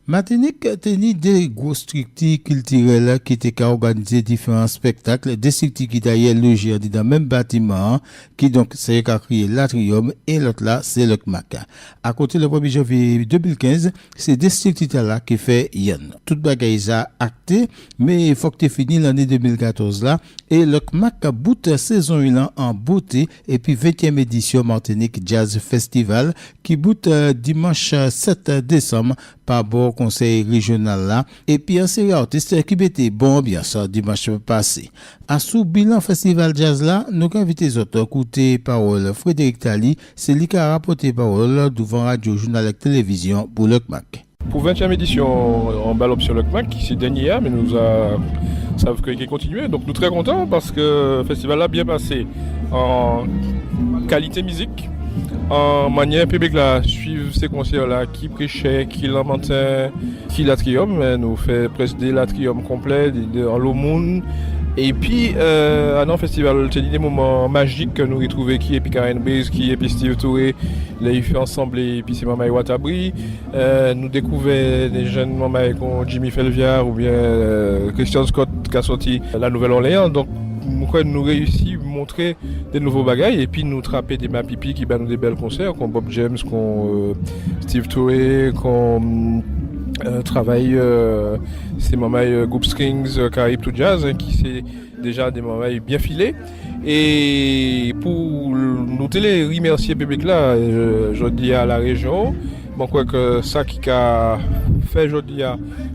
Martinique tenait des grosses structures culturelles qui étaient organisées différents spectacles, des structures qui d'ailleurs logées dans le même bâtiment, qui donc c'est qu'a créé l'Atrium et l'autre là, c'est le CMAC. À côté le 1er janvier 2015, c'est des structures là qui fait Yann. Toute bagaille a acté, mais il faut que tu finis l'année 2014 là, et le CMAC bout saison 1 en beauté, et puis 20e édition Martinique Jazz Festival, qui bout dimanche 7 décembre, par bord conseil régional là et puis un série artiste qui était bon ambiance dimanche passé. À sous bilan festival jazz là, nous invité autres écouter parole Frédéric Tali, c'est lui qui a rapporté parole devant radio journal et télévision pour le CMAC. Pour 20e édition en ballon sur le CMAC, c'est dernier mais nous savent qu'il continue, donc nous très contents parce que le festival a bien passé en qualité musique. En manière publique là, suivre ces concerts là, qui Préchet, qui Lamentin, qui l'Atrium, nous fait presque l'Atrium complet, en l'Aumône, Et puis, à un festival, c'est des moments magiques que nous retrouvons qui est puis Karen Breeze, qui est puis Steve Touré, les fait ensemble et puis c'est Mamaï Watabri. Nous découvrons des jeunes Mamaï comme Jimmy Felviard ou bien Christian Scott qui a sorti la Nouvelle-Orléans. Donc, nous réussissons à montrer des nouveaux bagages et puis nous trapper des mapipi qui nous des belles concerts comme Bob James, comme Steve Touré, comme travail c'est Mamaï Group Strings Caraïbes to Jazz qui c'est déjà des Mamaï bien filés et pour nous télé remercier le public là je dis à la région bon quoi que ça qui a fait aujourd'hui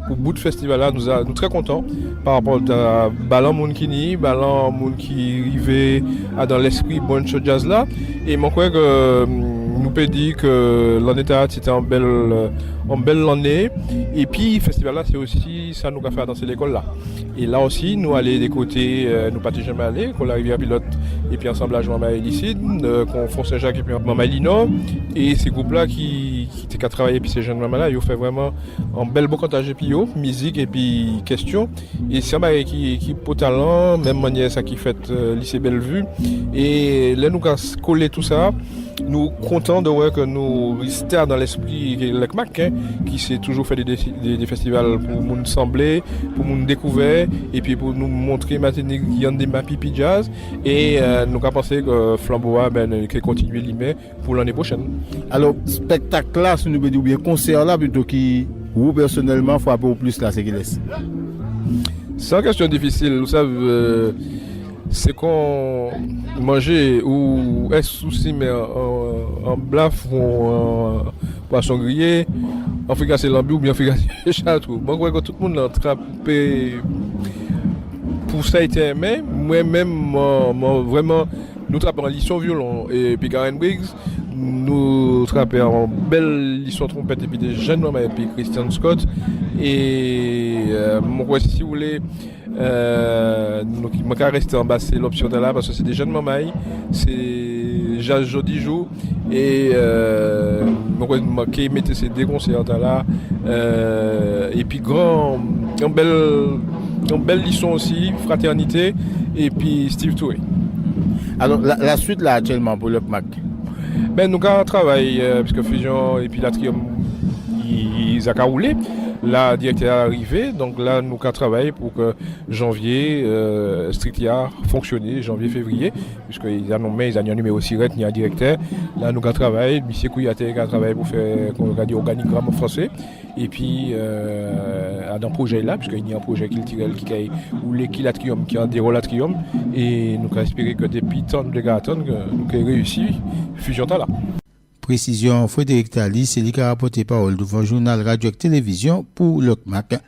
pour bout de festival là nous très contents par rapport à ballon monde qui ni ballon monde qui arrivé dans l'esprit bonne chose jazz là et mon quoi que nous peut dire que l'année c'était en belle année et puis le festival là c'est aussi ça nous a fait danser l'école là et là aussi nous aller des côtés nous pas jamais aller qu'on arrive à Pilote et puis ensemble à Jean Maïlicide qu'on font Saint-Jacques et puis Mamalino et ces groupes là qui étaient qu'à travailler puis ces jeunes mamans là ils ont fait vraiment un bel beau comptage et puis musique et puis questions et c'est un qui pour talent même manière ça qui fait lycée Bellevue et là nous coller tout ça nous contents de voir que nous restons dans l'esprit le CMAC qui s'est toujours fait des festivals pour nous sembler, pour nous découvrir et puis pour nous montrer maintenant qu'il y a des mapipi jazz et nous avons pensé que Flamboa qui continue l'IME pour l'année prochaine. Alors spectacle là, si nous pouvons dire bien concert là plutôt qui vous personnellement frappe au plus là c'est qui laisse. C'est une question difficile, vous savez. C'est qu'on mangeait ou est souci mais en blaf ou en poisson grillé, en fricassé lambi ou bien fricassé château. Bon, quoi que tout le monde a attrapé pour ça été aimé. Moi-même, vraiment, nous trappons en lisson violon et puis Karen Briggs, nous trappons en belle lisson trompette et puis des jeunes mamans et puis Christian Scott et si vous voulez. Donc il m'a resté en bas, c'est l'option de là parce que c'est des jeunes mamailles, c'est jazz jeudi jour et qui mettait ces deux concerts là et puis une belle leçon aussi, fraternité et puis Steve Touré. Alors la suite là actuellement pour le CMAC. Ben nous avons travaillé puisque Fusion et puis l'Atrium ils ont roulé. La directeur est arrivée, donc là nous avons travaillé pour que janvier Strictia fonctionne, janvier-février, puisqu'ils ont un numéro SIRET, il y a un directeur. Là nous avons travaillé, M. Kouyaté a travaillé pour faire un organigramme en français, et puis dans le projet là, puisqu'il y a un projet ou l'équilatrium qui a un dérolatrium, et nous avons espéré que depuis tant de gâteaux, nous avons réussi, fusion là. Précision Frédéric Tali, c'est lui qui a rapporté parole devant le journal Radio et Télévision pour le CMAC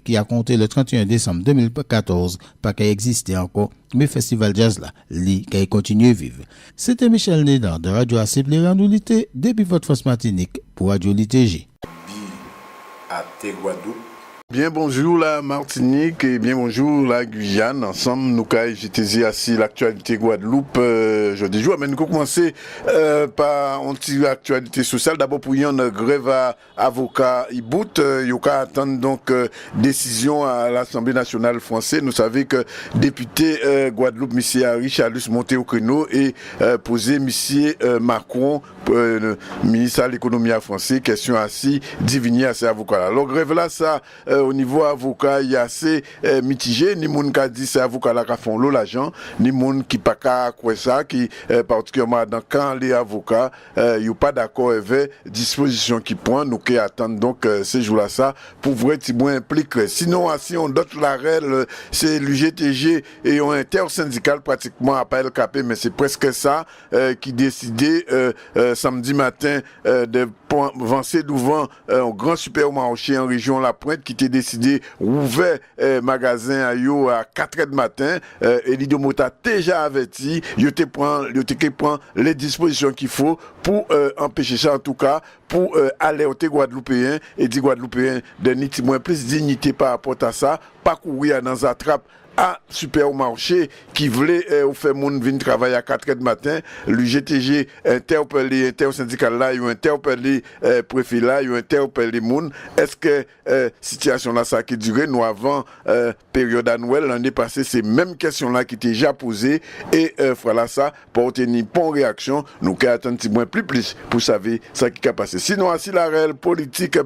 qui a compté le 31 décembre 2014, pas qu'il existait encore, mais Festival Jazz là, lui qui a continué à vivre. C'était Michel Nédan de Radio AC Plérandolité depuis votre France Martinique pour Radio LITG. À Guadeloupe. Bien bonjour la Martinique et bien bonjour la Guyane. Ensemble, nous j'étais assis l'actualité Guadeloupe jeudi jour. Mais nous commencer par une petite actualité sociale. D'abord pour une grève à avocat Ibout. Il y a attendre donc décision à l'Assemblée nationale française. Nous savons que député Guadeloupe, M. Harry Chalus monté au créneau et posé M. Macron, ministre de l'économie français, question assis diviner à ces avocats-là. Alors grève là, ça au niveau avocat, il y a assez mitigé. Ni moun qui dit c'est avocat là qui font l'argent, ni moun qui pas quoi ça, qui particulièrement dans quand les avocats, ils pas d'accord avec disposition qui prend, nous qui attendent donc ces jours-là ça pour vrai petit moins impliqué. Sinon, si on d'autres la règle, c'est l'UGTG et on intersyndical pratiquement à pas LKP, mais c'est presque ça qui décidait samedi matin de avancer devant un grand supermarché en région La Pointe qui était décidé ouvert magasin à 4h du matin. Elidio Mota déjà averti, il te prend les dispositions qu'il faut pour empêcher ça en tout cas pour alerter Guadeloupéens et dire Guadeloupéens de niti moins plus dignité par rapport à ça, pas courir dans la trappe à supermarché qui voulait faire moun venir travailler à 4h du matin, l'UGTG interpellé intersyndical là, il a interpellé préfet là, il a interpellé moun. Est-ce que situation là ça qui durait nous avant période annuelle l'année passée, c'est même question là qui était déjà posée et voilà ça pour obtenir bonne réaction, nous qu'à attendre petit moins plus pour savoir ça qui a passé. Sinon si la réelle politique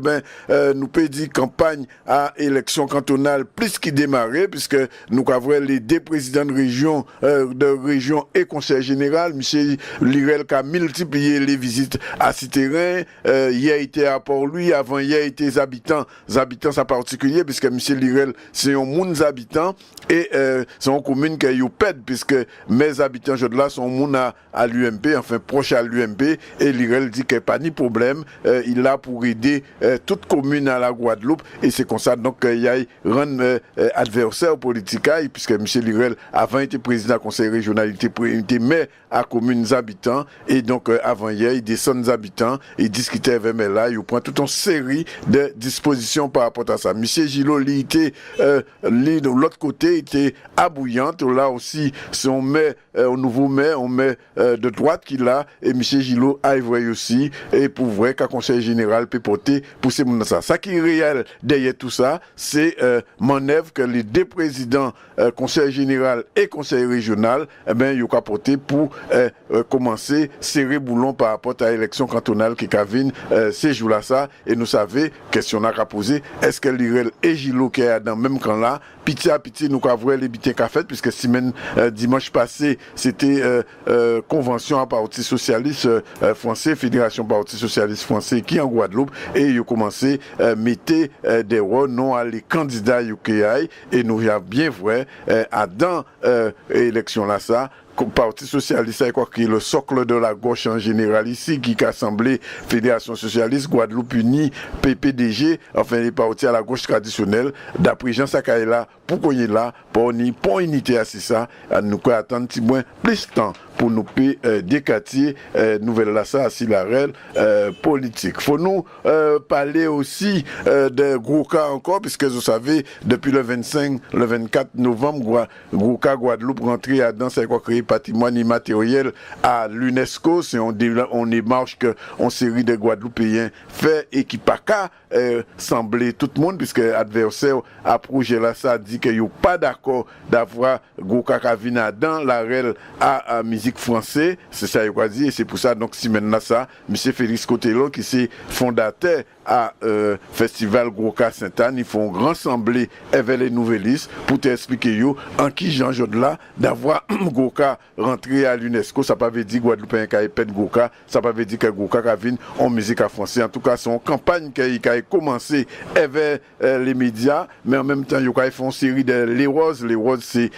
nous peut dire campagne à élection cantonale plus qui démarrer puisque nous avons les deux présidents de région et conseil général. M. Lirel qui a multiplié les visites à ce terrain. Il a été à Port-Louis, avant il y a été les habitants ça particulier, puisque M. Lirel, c'est un monde habitants et c'est une commune qui a eu pète, puisque mes habitants là sont monde à l'UMP, enfin proche à l'UMP, et Lirel dit qu'il n'y a pas de problème. Il est là pour aider toute commune à la Guadeloupe, et c'est comme ça donc il y a un adversaire politique, puisque M. Lirel, avant, était président du conseil régional, il était maire à communes habitants, et donc, avant hier, il descend des habitants, il discutait avec eux là, il prend toute une série de dispositions par rapport à ça. M. Gillot, il était, de l'autre côté, il était abouillante, là aussi, si on met au nouveau maire, on met de droite qu'il a, et M. Gillot a évoqué aussi, et pour vrai qu'un conseil général peut porter pour ces gens ça. Ça qui est réel derrière tout ça, c'est manœuvre que les deux présidents conseil général et conseil régional, eh ben, il y a porté pour commencer serrer boulon par rapport à l'élection cantonale qui cavine ces jours-là ça. Et nous savons, question à poser, est-ce que Lirel et Gillot qui est dans le même camp là, pitié à pitié, nous avons les bitins qu'a fait, puisque semaine dimanche passé, c'était convention à Parti Socialiste Français, Fédération Parti Socialiste Français qui en Guadeloupe, et ils ont commencé à mettre des non à les candidats UKI, et nous avons bien vrai à dans élection là ça. Parti socialiste, c'est quoi qui est le socle de la gauche en général ici, qui a assemblé Fédération socialiste, Guadeloupe Unie, PPDG, enfin les partis à la gauche traditionnelle, d'après Jean Sakaïla, pour qu'on y est là, pour unité à ça, nous pouvons attendre un petit moins plus de temps pour nous décatier nouvelle là ça, si la réelle politique. Faut nous parler aussi de gros cas encore, puisque vous savez, depuis le 24 novembre, gros cas Guadeloupe rentré à dans, c'est quoi créer patrimoine immatériel à l'UNESCO, c'est on démarche que on série de Guadeloupéens fait et qui pas qu'à sembler tout le monde, puisque adversaire à projet là ça dit qu'il n'y a pas d'accord d'avoir Gouka Kavina dans la REL à musique française, c'est ça il a dit, et c'est pour ça donc si maintenant ça, M. Félix Cotello qui c'est fondateur à Festival Gouka Sainte-Anne, ils font rassembler avec les nouvellistes pour t'expliquer yo en qui Jean là d'avoir Gouka rentré à l'UNESCO, ça pas veut dire Guadeloupéen qui a pète Gouka, ça pas veut dire que Gouka Kavine en musique à français, en tout cas c'est une campagne qui a commencé avec les médias, mais en même temps ils font une série de les roses c'est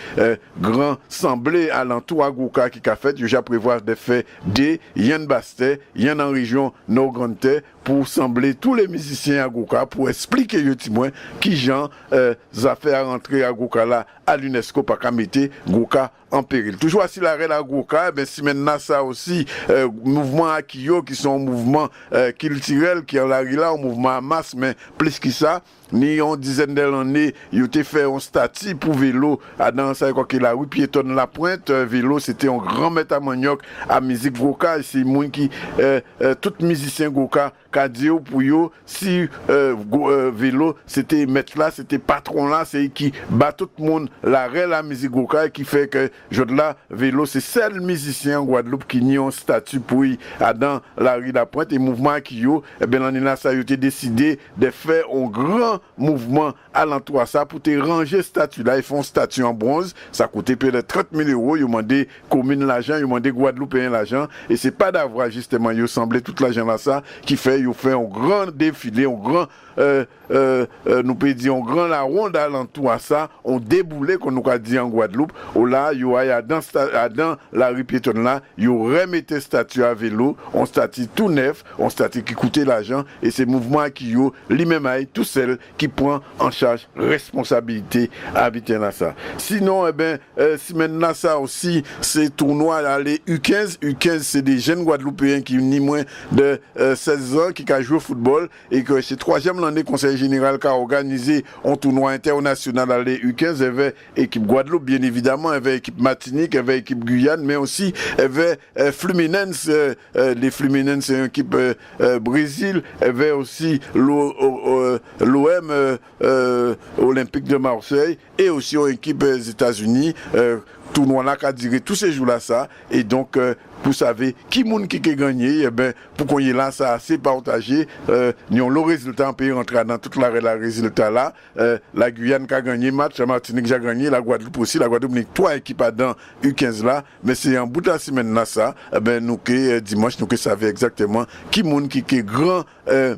grand semblé à l'entour à Gouka qui a fait, déjà prévoir des faits des Yann Bastet, Yann en région Nord-Grande pour sembler tous les musiciens à Gouka pour expliquer moins qui Jean affaires à rentrer à Gouka là à l'UNESCO par qu'à mettre Gouka en péril. Toujours si la reine à Gouka, ben si maintenant ça aussi mouvement Akio qui sont mouvement culturel qui en la là un mouvement à masse, mais plus que ça ni une dizaine d'années, il a fait un statut pour vélo à dans ça quoi que la rue piétonne la pointe, vélo c'était un grand maître à manioc à musique Gouka, c'est moi qui tout musicien Gouka qu'a dit pour yo si vélo c'était maître là, c'était patron là, c'est qui bat tout le monde la la musique Gouka qui fait que je là vélo c'est seul musicien en Guadeloupe qui n'y a un statut pour à dans la rue la pointe et mouvement qui yo et ben l'année là ça a été décidé de faire un grand mouvement alentour à ça pour te ranger statut là, ils font statut en bronze, ça coûtait plus de 30 000 €, ils ont demandé commune l'argent, ils ont demandé Guadeloupéen l'argent, et c'est pas d'avoir justement ils semblé tout l'argent là ça qui fait ils fait un grand défilé, un grand nous peut dire un grand la ronde alentour à ça, on déboulé qu'on nous a dit en Guadeloupe, ou là il y a dans la rue piétonne là, ils remettait statut à vélo, on statut tout neuf, on statut qui coûtait l'argent, et ces mouvements qui yo lui-même tout seul qui prend en charge responsabilité habiter dans ça. Sinon, si maintenant ça aussi, c'est tournoi là, les U15. U15, c'est des jeunes Guadeloupéens qui ni moins de 16 ans qui ont joué au football et que c'est 3e l'année Conseil général qui a organisé un tournoi international dans les U15. Il y avait équipe Guadeloupe, bien évidemment, il y avait équipe Martinique, il y avait équipe Guyane, mais aussi il y avait Fluminense. Les Fluminense, c'est une équipe Brésil. Il y avait aussi l'OM Olympique de Marseille et aussi une équipe des États-Unis. Tournoi là qui a duré tous ces jours-là, ça. Et donc, vous savez, qui moun qui a gagné, pour qu'on y ait là, ça assez partagé. Nous avons le résultat en pays rentrer dans toute la résultat là. La Guyane qui a gagné match, la Martinique qui a gagné, la Guadeloupe aussi. La Guadeloupe, nous 3 équipes dans U15 là. Mais c'est en bout de la semaine là, ça. Nous dimanche, nous savons exactement qui moun qui est grand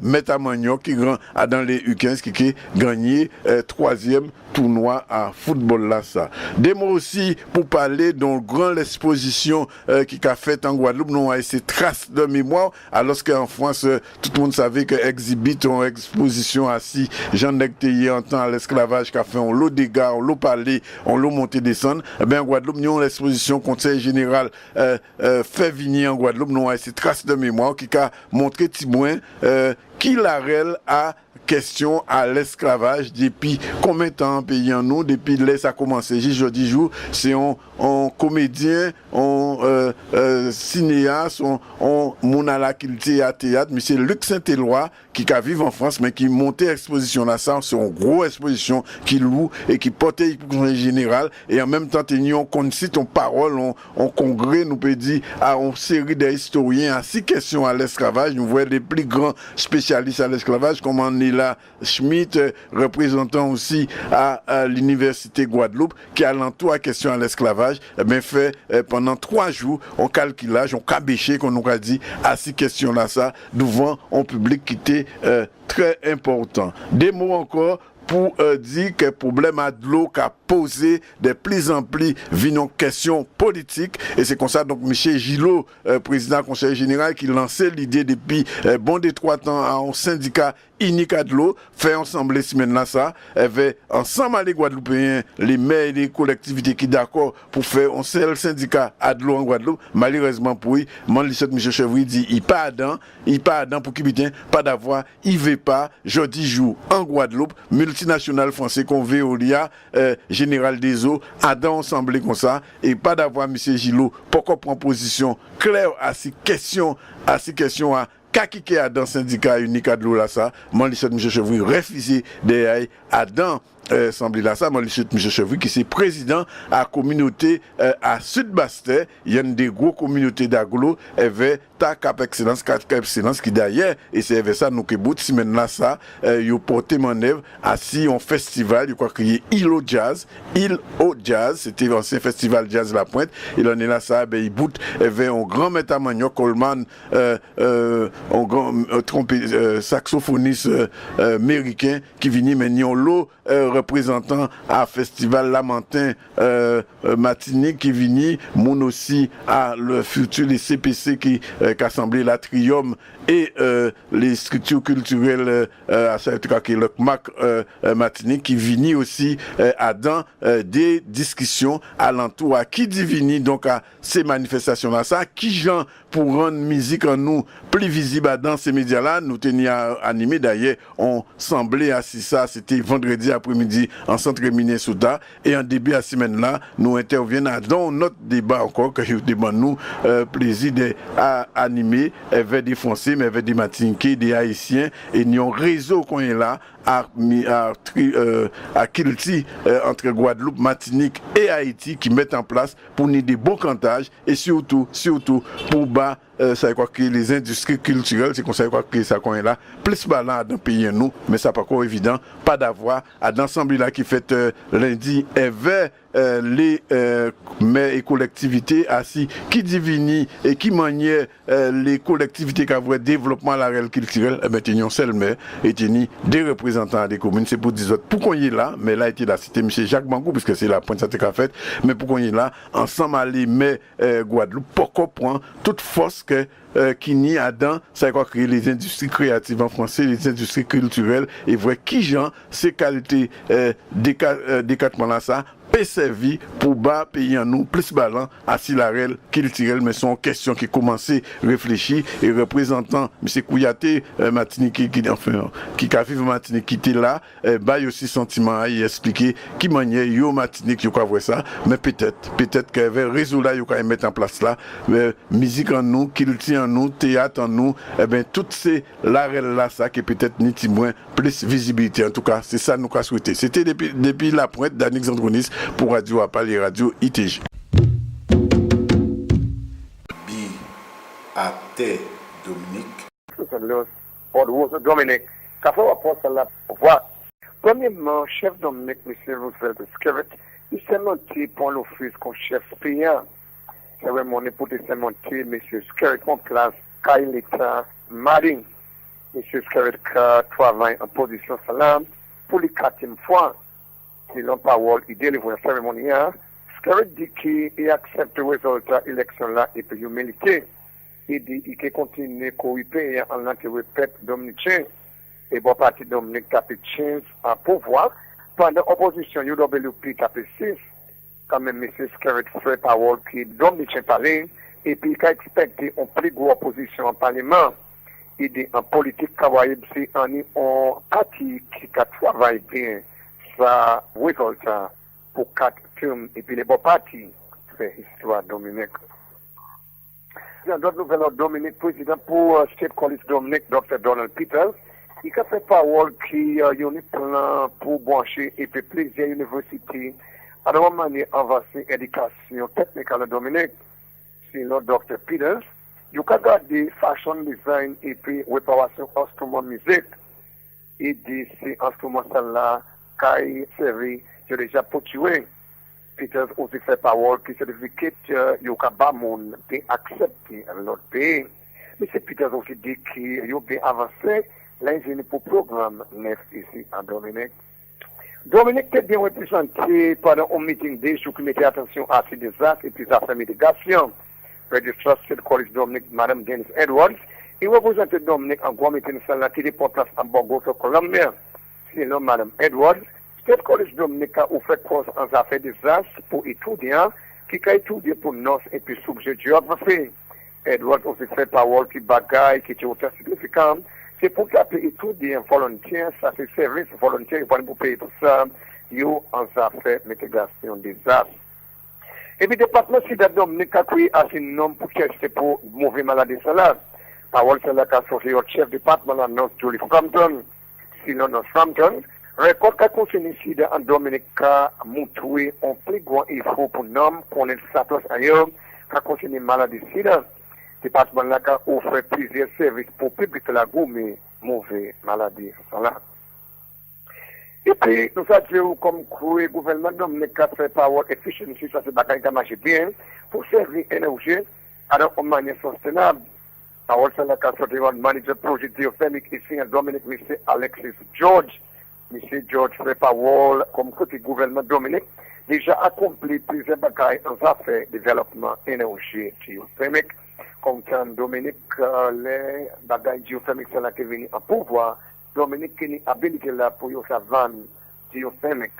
Métamagnon, qui est grand dans les U15, qui a gagné 3e tournoi à football là, ça. Des mots aussi pour parler d'une grande exposition qui a fait en Guadeloupe, nous avons ces traces de mémoire, alors qu'en France, tout le monde savait que Exhibit, une exposition assis, Jean Nectayer en temps à l'esclavage, qui a fait un lot de dégâts, on l'a parlé, on l'a monté descendre. Eh bien, en Guadeloupe, nous avons l'exposition Conseil général fait venir en Guadeloupe, nous avons ces traces de mémoire qui a montré Tibouin qui l'arrête à question à l'esclavage depuis combien de temps pays en nous, depuis là ça a commencé, jeudi jour, c'est un comédien, un cinéaste, un moun à la culture à théâtre, mais c'est Luc Saint-Éloi qui vit en France, mais qui montait exposition là, ça, c'est une grosse exposition qui loue et qui portait pour le général, et en même temps, on concite, on parole, on congrès, nous peut dire à une série d'historiens à 6 questions à l'esclavage, nous voyons les plus grands spécialistes à l'esclavage, comme Nila Schmidt, représentant aussi à l'université Guadeloupe, qui a l'entour à question à l'esclavage, fait pendant 3 jours, on calculage, on cabéché, qu'on nous a dit à 6 questions là, ça, devant un public qui était très important. Des mots encore pour dire que le problème de l'eau qui a posé de plus en plus une question politique, et c'est comme ça donc M. Gillot, président du Conseil général, qui lançait l'idée depuis bon des 3 ans à un syndicat unique à de l'eau, fait ensemble les semaines là ça, avait ensemble les Guadeloupéens, les maires et les collectivités qui d'accord pour faire un seul syndicat à de l'eau en Guadeloupe. Malheureusement pour lui, M. Chevry dit il pas dedans pour qu'il pas d'avoir, il veut pas, jeudi jour en Guadeloupe, multinational français qu'on Veolia, général des eaux, a dans ensemble comme ça, et pas d'avoir M. Gillot, pourquoi prendre position claire à ces questions à Kakike a dans syndicat unique à de l'eau là ça, M. Chevry refusé d'aller à dans Assemblée là ça, M. Chevry qui c'est président à la communauté à Sud-Bastet, il y a des gros communautés d'aglo, avait Cap Excellence qui d'ailleurs, et c'est ça nous qui bout semaine là ça, il porté mon œuvre assis en festival, je crois qu'il y a Île au Jazz, c'était l'ancien festival Jazz La Pointe, il en est là ça, il bout, il y avait un grand Métamagnon Coleman, un grand saxophoniste américain qui venait mener l'eau représentant à festival Lamentin Martinique qui venait, mon aussi à le futur les CPC qui assemblé l'Atrium et les structures culturelles à le CMAC Martinique qui venait aussi à dans des discussions alentour à qui divini donc à ces manifestations là ça qui gens pour rendre musique en nous plus visible dans ces médias là nous tenions animés d'ailleurs on semblait assis ça c'était vendredi après-midi en centre Minnesota et en début de la semaine là nous intervenons dans notre débat encore que je demande nous plaisir à animer avec des Français mais avec des Martiniquais, des Haïtiens et nous avons un réseau qu'on est là à Kilti entre Guadeloupe, Martinique et Haïti qui mettent en place pour nous des bons cantages et surtout pour bas ça quoi que les industries culturelles c'est comme ça quoi que ça qu'on est là plus balade dans pays nous mais ça pas encore évident pas d'avoir à l'ensemble là qui fait lundi vers les maires et collectivités assis qui divinent et qui manient les collectivités qui ont développement la réelle culturelle et maintenant seul maire et tenir des représentants des communes c'est pour dire autres pourquoi il est là mais là était la cité M. Jacques Mangou puisque c'est la pointe ça qu'a fait mais pourquoi il est là ensemble à les maires Guadeloupe pourquoi prendre toute force qui n'y a dans ça va créer les industries créatives en français, les industries culturelles et voir qui gens ces qualités décattement là ça peut servir pour bas pays en nous plus balan à Silarel culturel mais son question qui commencé réfléchir et représentant monsieur Kouyaté Martinique qui a vivre Martinique qui était là bail aussi sentiment à y expliquer qui manière yo Martinique yo quoi voir ça mais peut-être que vers réseau là yo quand mettre en place là musique en nous culture en nous théâtre en nous toutes ces l'arel là ça qui peut-être ni moins plus visibilité en tout cas c'est ça nous qu'a souhaité c'était depuis la pointe d'Annick Zandronis pour Radio Apali Radio ITG. Bi à te Dominique. Dominique, qu'a fait rapport à la pouvoir. Premièrement, chef Dominique, M. Roosevelt Skerrit, il s'est monté pour l'office comme chef payant. C'est vraiment pour s'est monté, M. Skerrit en place, quand il était marine. M. Skerrit travaille en position salam pour les 4e fois. C'est l'homme parole, il délivre une cérémonie. Skerrit dit qu'il accepte le résultat de l'élection là et puis humilité. Il dit qu'il continue à corriger en l'intérêt peuple dominicain. Et bon parti Dominique tapé 15 en pouvoir. Pendant l'opposition, UWP tapé 6. Quand même, M. Skerrit fait parole qui Dominicain parle. Et puis, il a expecté une plus grosse opposition en parlement. Il dit en politique, Caraïbe, c'est un parti qui travaille bien. Ça résultat pour 4 termes et puis les bons partis fait histoire Dominique. D'autres nouvelles Dominique, président pour State College Dominique, Dr. Donald Peters, il a fait parole qui a un plan pour brancher et puis plusieurs universités à la manière avancer éducation technique à la Dominique. C'est le Dr. Peters. Il a gardé fashion design et puis réparation instrument musique. Il dit ces instruments là qui servi, j'ai déjà poursuivi. Peters aussi fait parole qui certificat Yokabamon est accepté dans notre pays. Mais c'est Peters aussi dit qu'il y a bien avancé l'ingénierie pour programme neuf ici en Dominique. Dominique est bien représenté pendant un meeting des jours qui mettait attention à ces désastres et puis à sa mitigation. Registrar State College Dominique, Mme Dennis Edwards, il représente Dominique en grand meeting qui dépend place en Bogota, Colombie. Sinon, Mme Edwards, State College Dominique a offert cours en affaires des arts pour étudiants qui ont étudié pour nos et puis sujet géographie. Edwards aussi fait parole qui bagaille, qui est autant significant. C'est pour qu'après étudier volontaire, ça c'est service volontaire pour payer tout ça, yo en affaires mitigation des arts. Et puis, le département Sida Dominique a créé un nom pour chercher pour mauvais maladies salades. Parole c'est la casse au chef département à North Julie Frampton. Sinon, North Frampton, record qu'a concerné Sida en Dominique a montré un plus grand effort pour nous connaître sa place ailleurs qu'a concerné maladie Sida. Le département là a offert plusieurs services pour public la gourmet mauvais maladies salades. Et puis, nous avons comme le gouvernement Dominique a fait power efficiency, ça c'est bagaille qui marche bien, pour servir l'énergie à une manière soutenable. Parole c'est la casse de manager projet géothermique ici à Dominique, M. Alexis George. M. George fait parole comme côté gouvernement Dominique, déjà accompli plusieurs bagailles en affaires développement énergie géothermique. Comme quand Dominique, les bagailles géothermiques sont là qui viennent en pouvoir, Dominique qui est habilité là pour sa vanne géothermique.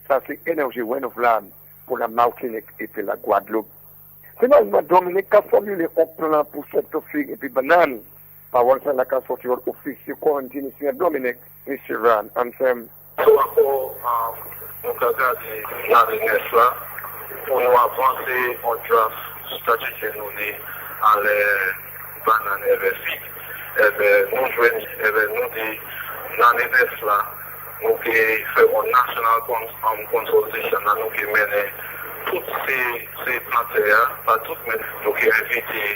Ça, c'est énergie renouvelable pour la Martinique et puis la Guadeloupe. Finalement, Dominique a formulé un plan pour cette figue et puis banane. Parole c'est la casse sortie officier quarantine ici à Dominique, M. Ran, ensemble. Nous avons regardé l'année là pour nous avancer en draft stratégie nous à les bananes et les figues. Nous jouons, nous dit l'année là, nous qui faisons une national consultation, nous qui menons toutes ces plantes, pas toutes, mais nous qui invitons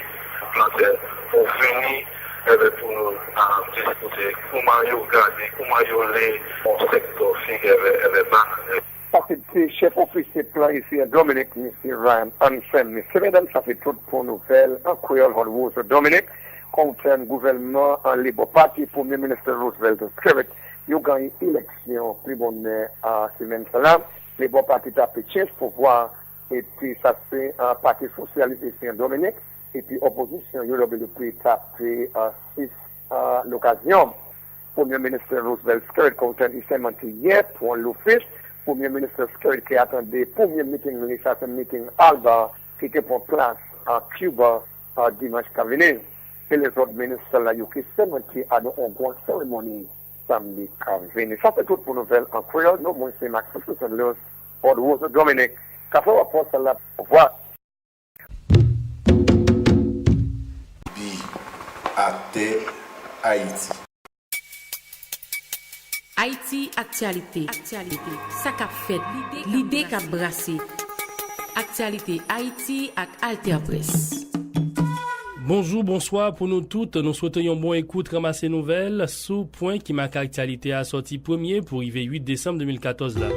plantes pour venir pour nous discuter comment ils gardent, comment ils les secteur figue et bananes. Parce que c'est chef officier plan ici à Dominique, M. Ryan Hansen. M. Mesdames, ça fait toute pour nouvelle en créole Hollywood Dominique, contre un gouvernement en libre parti, Premier ministre Roosevelt Skerrit. Il a gagné l'élection plus bonne à semaine là. Les bons partis tapent 15 pour voir, et puis ça c'est un parti socialiste ici en Dominique. et puis opposition, il y a le taper l'occasion. Premier ministre Roosevelt Scott comptait justement hier pour l'office. Premier ministre Scott qui attendait premier meeting, meeting Alba, qui était pour place à Cuba dimanche qui venu. Et les autres ministres là, qui seulement qui a une grande cérémonie samedi qui venu. Ça c'est tout pour nouvelle en créole. Nous, moi c'est Max Fusson, pour Dominique. Quand on va passer là, au revoir. Ate Haïti. Haïti actualité. Ça qu'a fait l'idée qu'a brassé. Actualité Haïti avec Alter Presse. Bonjour, bonsoir pour nous toutes. Nous souhaitons une bonne écoute ramasser nouvelles sous point qui marque actualité à sorti premier pour arriver 8 décembre 2014 là.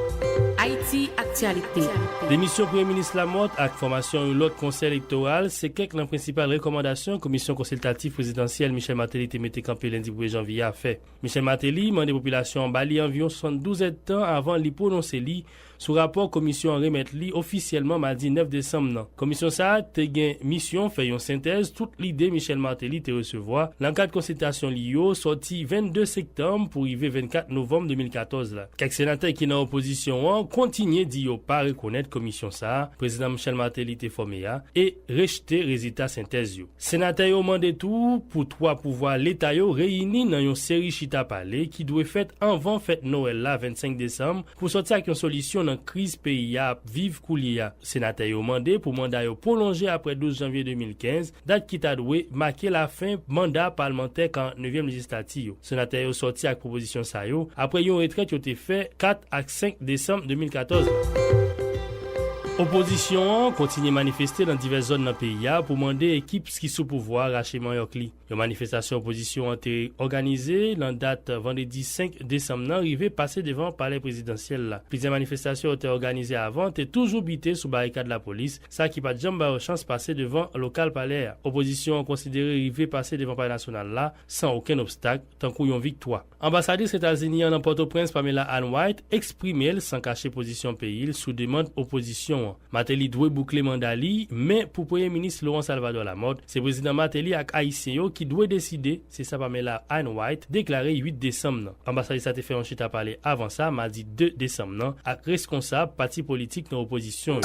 Haïti actualité. Démission Premier ministre Lamotte avec formation de l'autre conseil électoral, c'est quelques des principales recommandations commission consultative présidentielle Michel Martelly te mette campé lundi 1er janvier a fait. Michel Martelly demande aux populations en Bali environ 72 temps avant l'y prononcer li sous rapport commission remettre li officiellement mardi 9 décembre. Commission ça te gain mission fait une synthèse toute l'idée Michel Martelly te recevoir dans cadre consultation lio sorti 22 septembre pour arriver 24 novembre 2014 là. Quelques sénateurs qui dans opposition continuer d'y pas reconnaître commission ça, président Michel Martelly te formé et rejeter résultat synthèse yo. Sénateur yo mandé tout pour trois pouvoirs l'état yo réunis dans une série chita parler qui doit fait avant fête Noël là 25 décembre pour sortir avec une solution dans crise pays a vive coulia. Sénateur yo mandé pour mandat yo prolongé après 12 janvier 2015, date qui t'a doué marquer la fin mandat parlementaire en 9e législature. Sénateur yo sorti avec proposition ça yo après une retraite yo te fait 4 à 5 décembre 2014. Opposition continue à manifester dans diverses zones dans le pays pour demander équipe qui sous pouvoir racheter Mayokli. Une manifestation opposition a été organisée dans date vendredi 5 décembre arrivé passé devant le palais présidentiel là. Plusieurs manifestations ont été organisées avant et toujours bité sous barricade de la police, ça qui pas jamais chance passer devant le local palais. Opposition considéré arrivé passer devant le palais national là sans aucun obstacle tant qu'on y a une victoire. Ambassadrice États-Unis en Port-au-Prince Pamela Ann White exprimé sans cacher position pays sous demande opposition. Martelly doit boucler mandat li, mais pour Premier ministre Laurent Salvador Lamotte, c'est président Martelly avec Haïtien qui doit décider, c'est ça Pamela Ann White, déclaré 8 décembre. Ambassadrice a fait un chita parler avant ça, mardi 2 décembre, avec responsable parti politique dans l'opposition.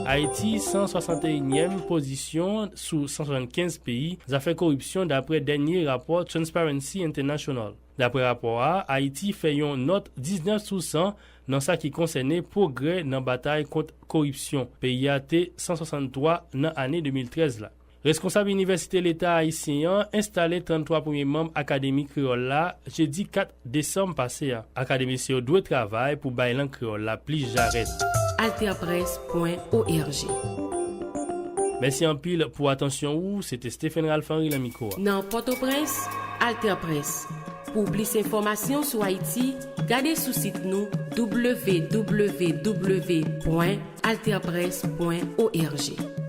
Haïti, 161e position sous 175 pays, a fait corruption d'après dernier rapport Transparency International. D'après rapport Haïti fait une note 19 sur 100 dans ça qui concernait progrès dans la bataille contre corruption. Pays a été 163 dans l'année 2013 là. Responsable université l'État haïtien installé 33 premiers membres académiques créole là, jeudi 4 décembre passé. Académie doit travailler pour bailler créole là, plus j'arrête. alterpresse.org. Merci en pile pour attention c'était Stéphane Ralph-Henri la micro. Dans Port-au-Prince, Alter Presse. Pour plus d'informations sur Haïti, gardez sous site nous www.alterpresse.org.